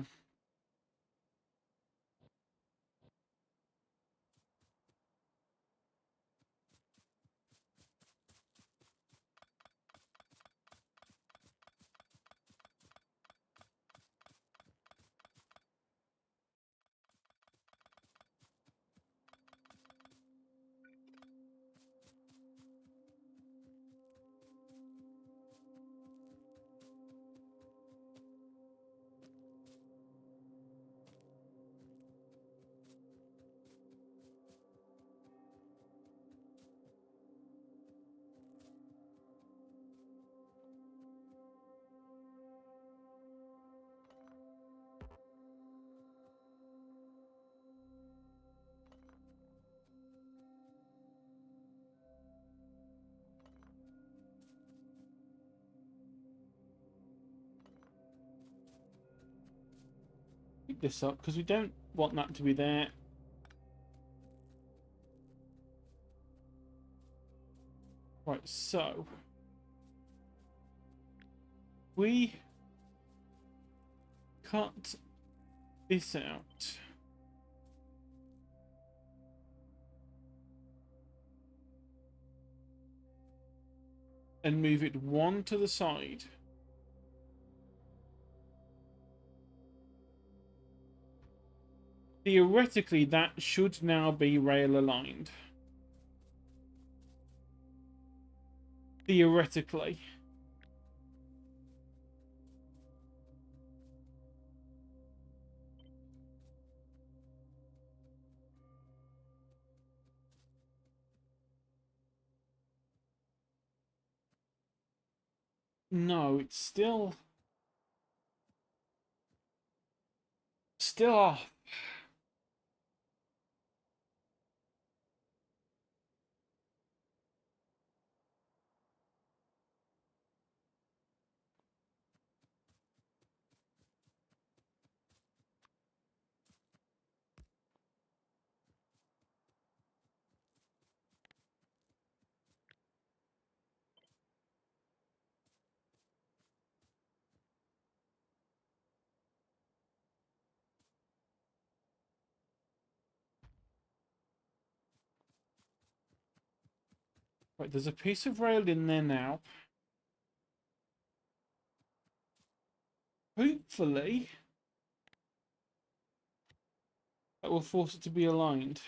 Pick this up because we don't want that to be there. Right, so we cut this out. And move it one to the side. Theoretically, that should now be rail aligned. Theoretically. No, it's still off. Right, there's a piece of rail in there now. Hopefully, that will force it to be aligned.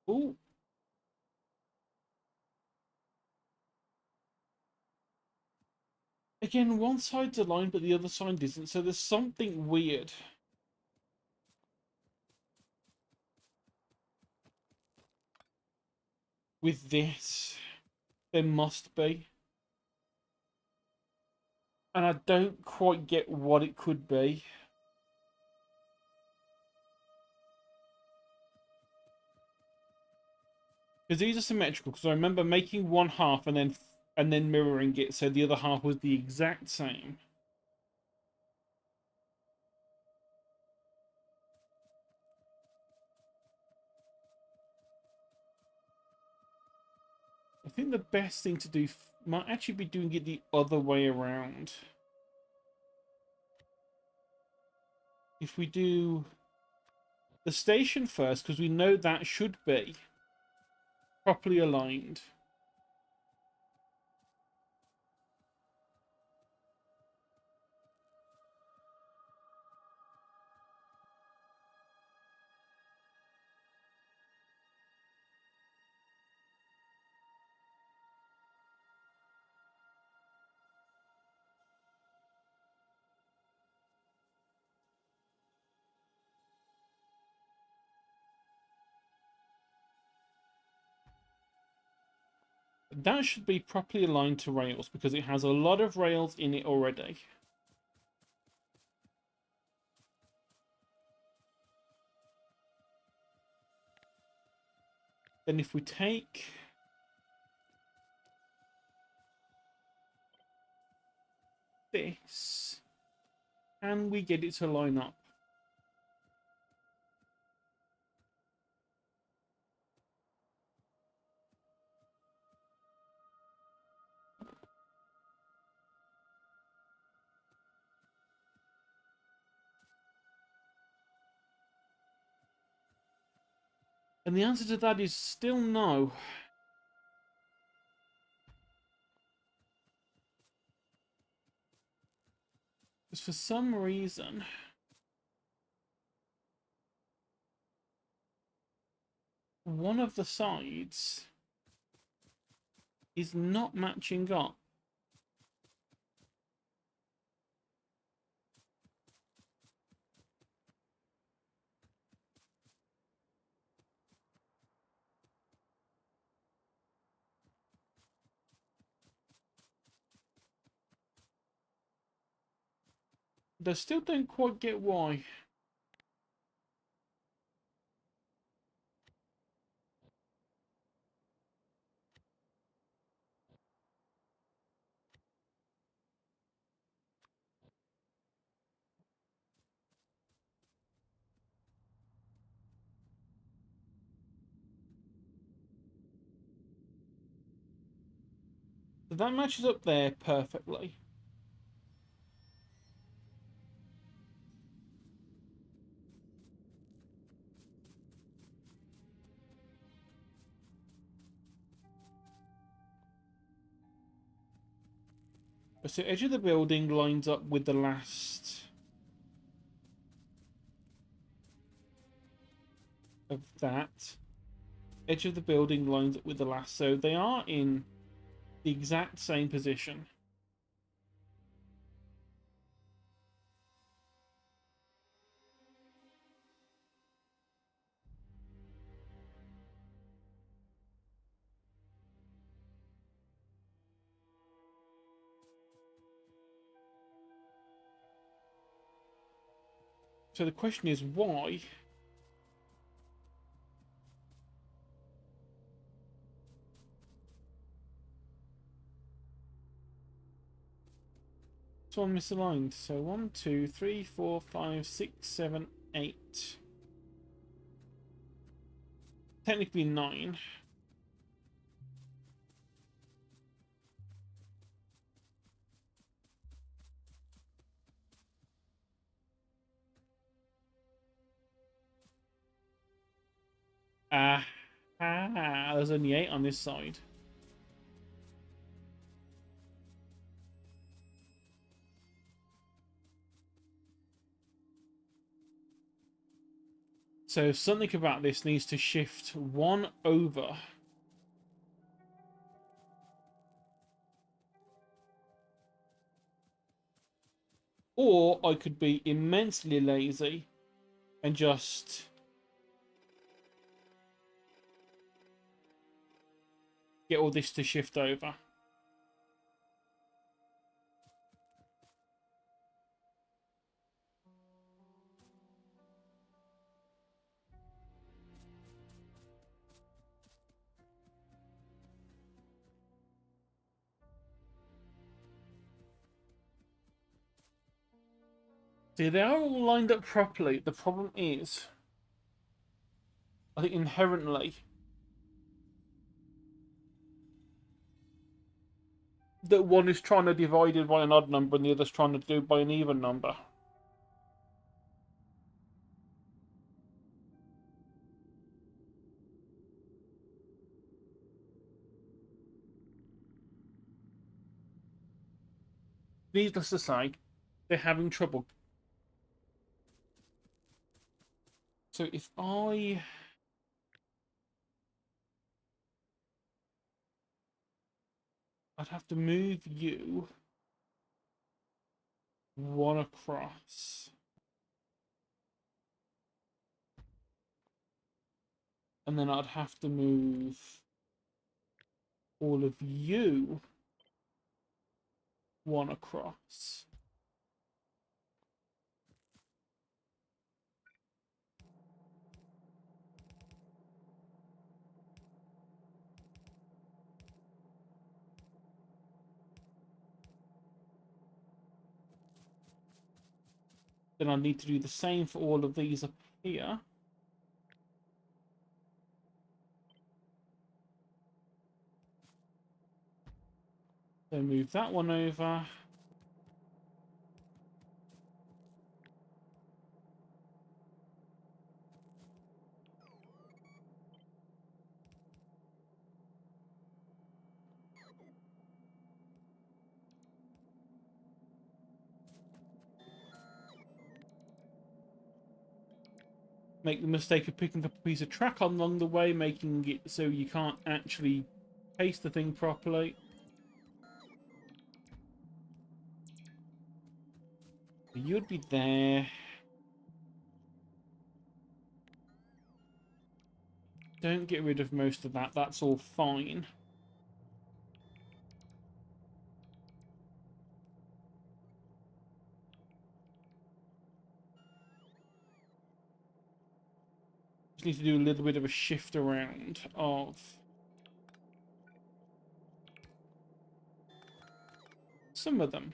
Oh. Again, one side's aligned, but the other side isn't, so there's something weird. With this. There must be. And I don't quite get what it could be. Because these are symmetrical, because I remember making one half and then mirroring it so the other half was the exact same. I think the best thing to do might actually be doing it the other way around. If we do the station first, because we know that should be properly aligned. That should be properly aligned to rails because it has a lot of rails in it already. Then if we take this and we get it to line up. And the answer to that is still no. Because for some reason, one of the sides is not matching up. I still don't quite get why. So that matches up there perfectly. So edge of the building lines up with the last of that. Edge of the building lines up with the last. So they are in the exact same position. So the question is why? It's one misaligned. So 1, 2, 3, 4, 5, 6, 7, 8. Technically 9. Ah, there's only 8 on this side. So something about this needs to shift 1 over. Or I could be immensely lazy and just get all this to shift over. See, they are all lined up properly. The problem is, I think inherently, that one is trying to divide it by an odd number and the other's trying to do it by an even number. Needless to say, they're having trouble. So if I'd have to move you 1 across. And then I'd have to move all of you 1 across. Then I need to do the same for all of these up here. So move that one over. Make the mistake of picking up a piece of track along the way, making it so you can't actually paste the thing properly. You'd be there. Don't get rid of most of that. That's all fine. Just need to do a little bit of a shift around of some of them.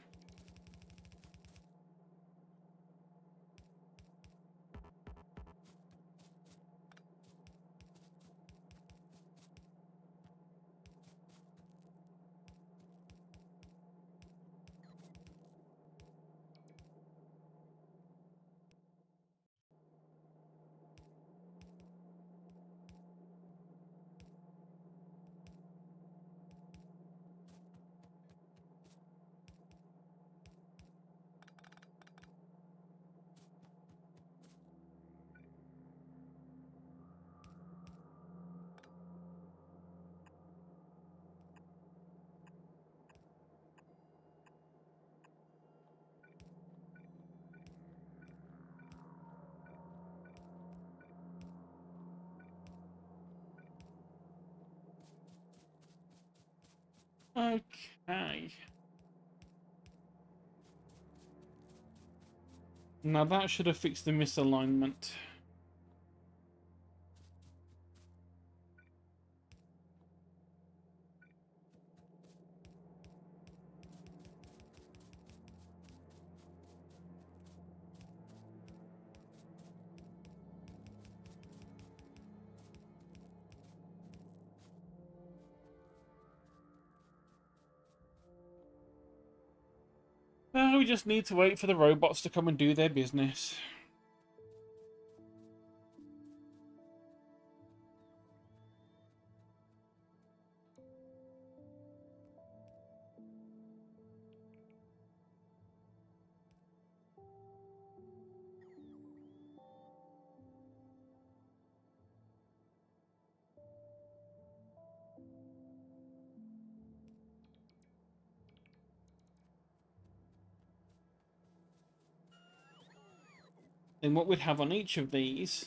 Okay. Now that should have fixed the misalignment. Now we just need to wait for the robots to come and do their business. Then what we'd have on each of these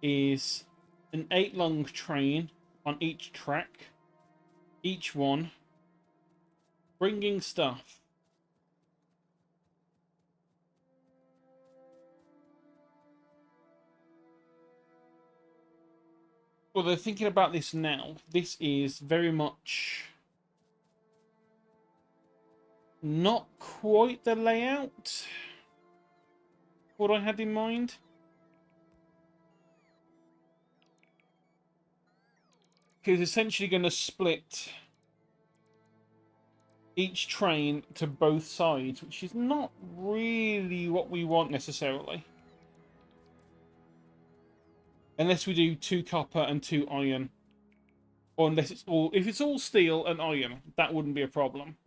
is an 8 long train on each track, each one bringing stuff. Well, they're thinking about this now. This is very much not quite the layout what I had in mind. Because essentially going to split each train to both sides, which is not really what we want necessarily. Unless we do 2 copper and 2 iron. Or unless it's all... If it's all steel and iron, that wouldn't be a problem.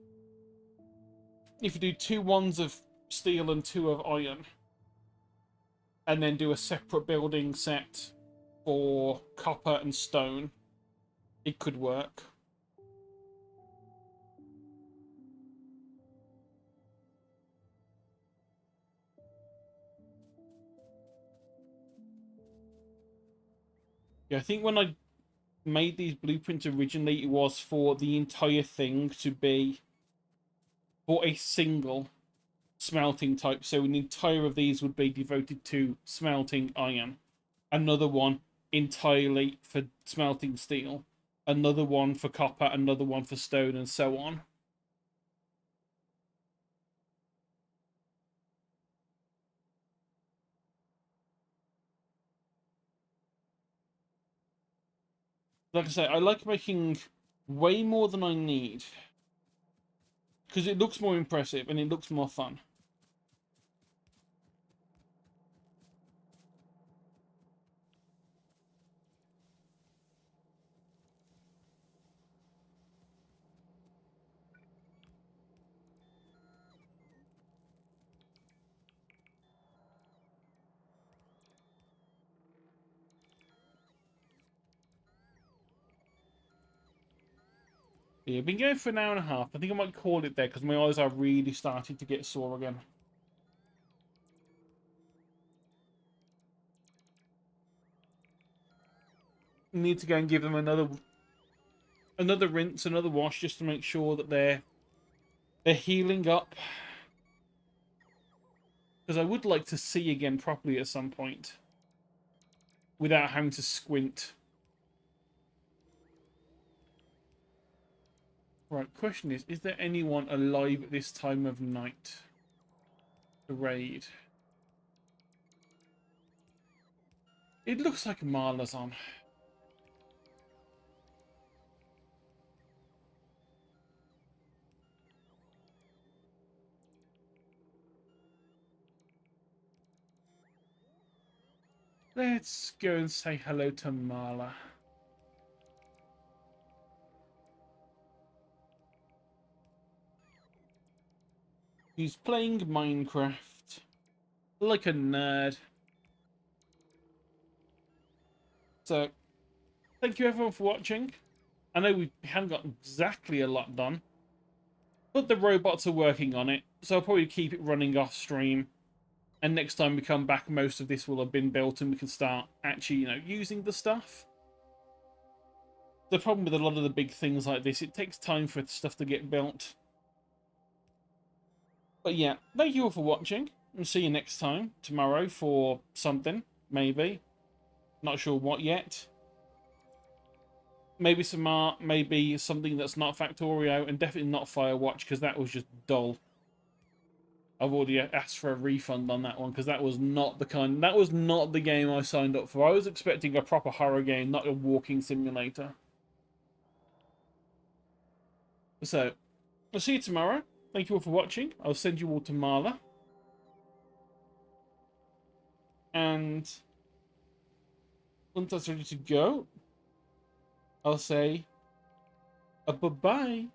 If you do 2 ones of steel and 2 of iron, and then do a separate building set for copper and stone, it could work. Yeah, I think when I made these blueprints originally, it was for the entire thing to be for a single smelting type. So an entire of these would be devoted to smelting iron. Another one entirely for smelting steel. Another one for copper. Another one for stone, and so on. Like I say, I like making way more than I need. Because it looks more impressive and it looks more fun. Yeah, I've been going for an hour and a half. I think I might call it there because my eyes are really starting to get sore again. Need to go and give them another rinse, another wash, just to make sure that they're healing up. Because I would like to see again properly at some point, without having to squint. Right, question is there anyone alive at this time of night to raid? It looks like Marla's on. Let's go and say hello to Marla. He's playing Minecraft like a nerd. So, thank you everyone for watching. I know we haven't got exactly a lot done, but the robots are working on it, so I'll probably keep it running off stream. And next time we come back, most of this will have been built and we can start actually, using the stuff. The problem with a lot of the big things like this, it takes time for stuff to get built. But yeah, thank you all for watching. And see you next time, tomorrow, for something, maybe. Not sure what yet. Maybe some art, maybe something that's not Factorio, and definitely not Firewatch, because that was just dull. I've already asked for a refund on that one, because that was not the game I signed up for. I was expecting a proper horror game, not a walking simulator. So, I'll see you tomorrow. Thank you all for watching. I'll send you all to Marla. And once that's ready to go, I'll say a bye-bye.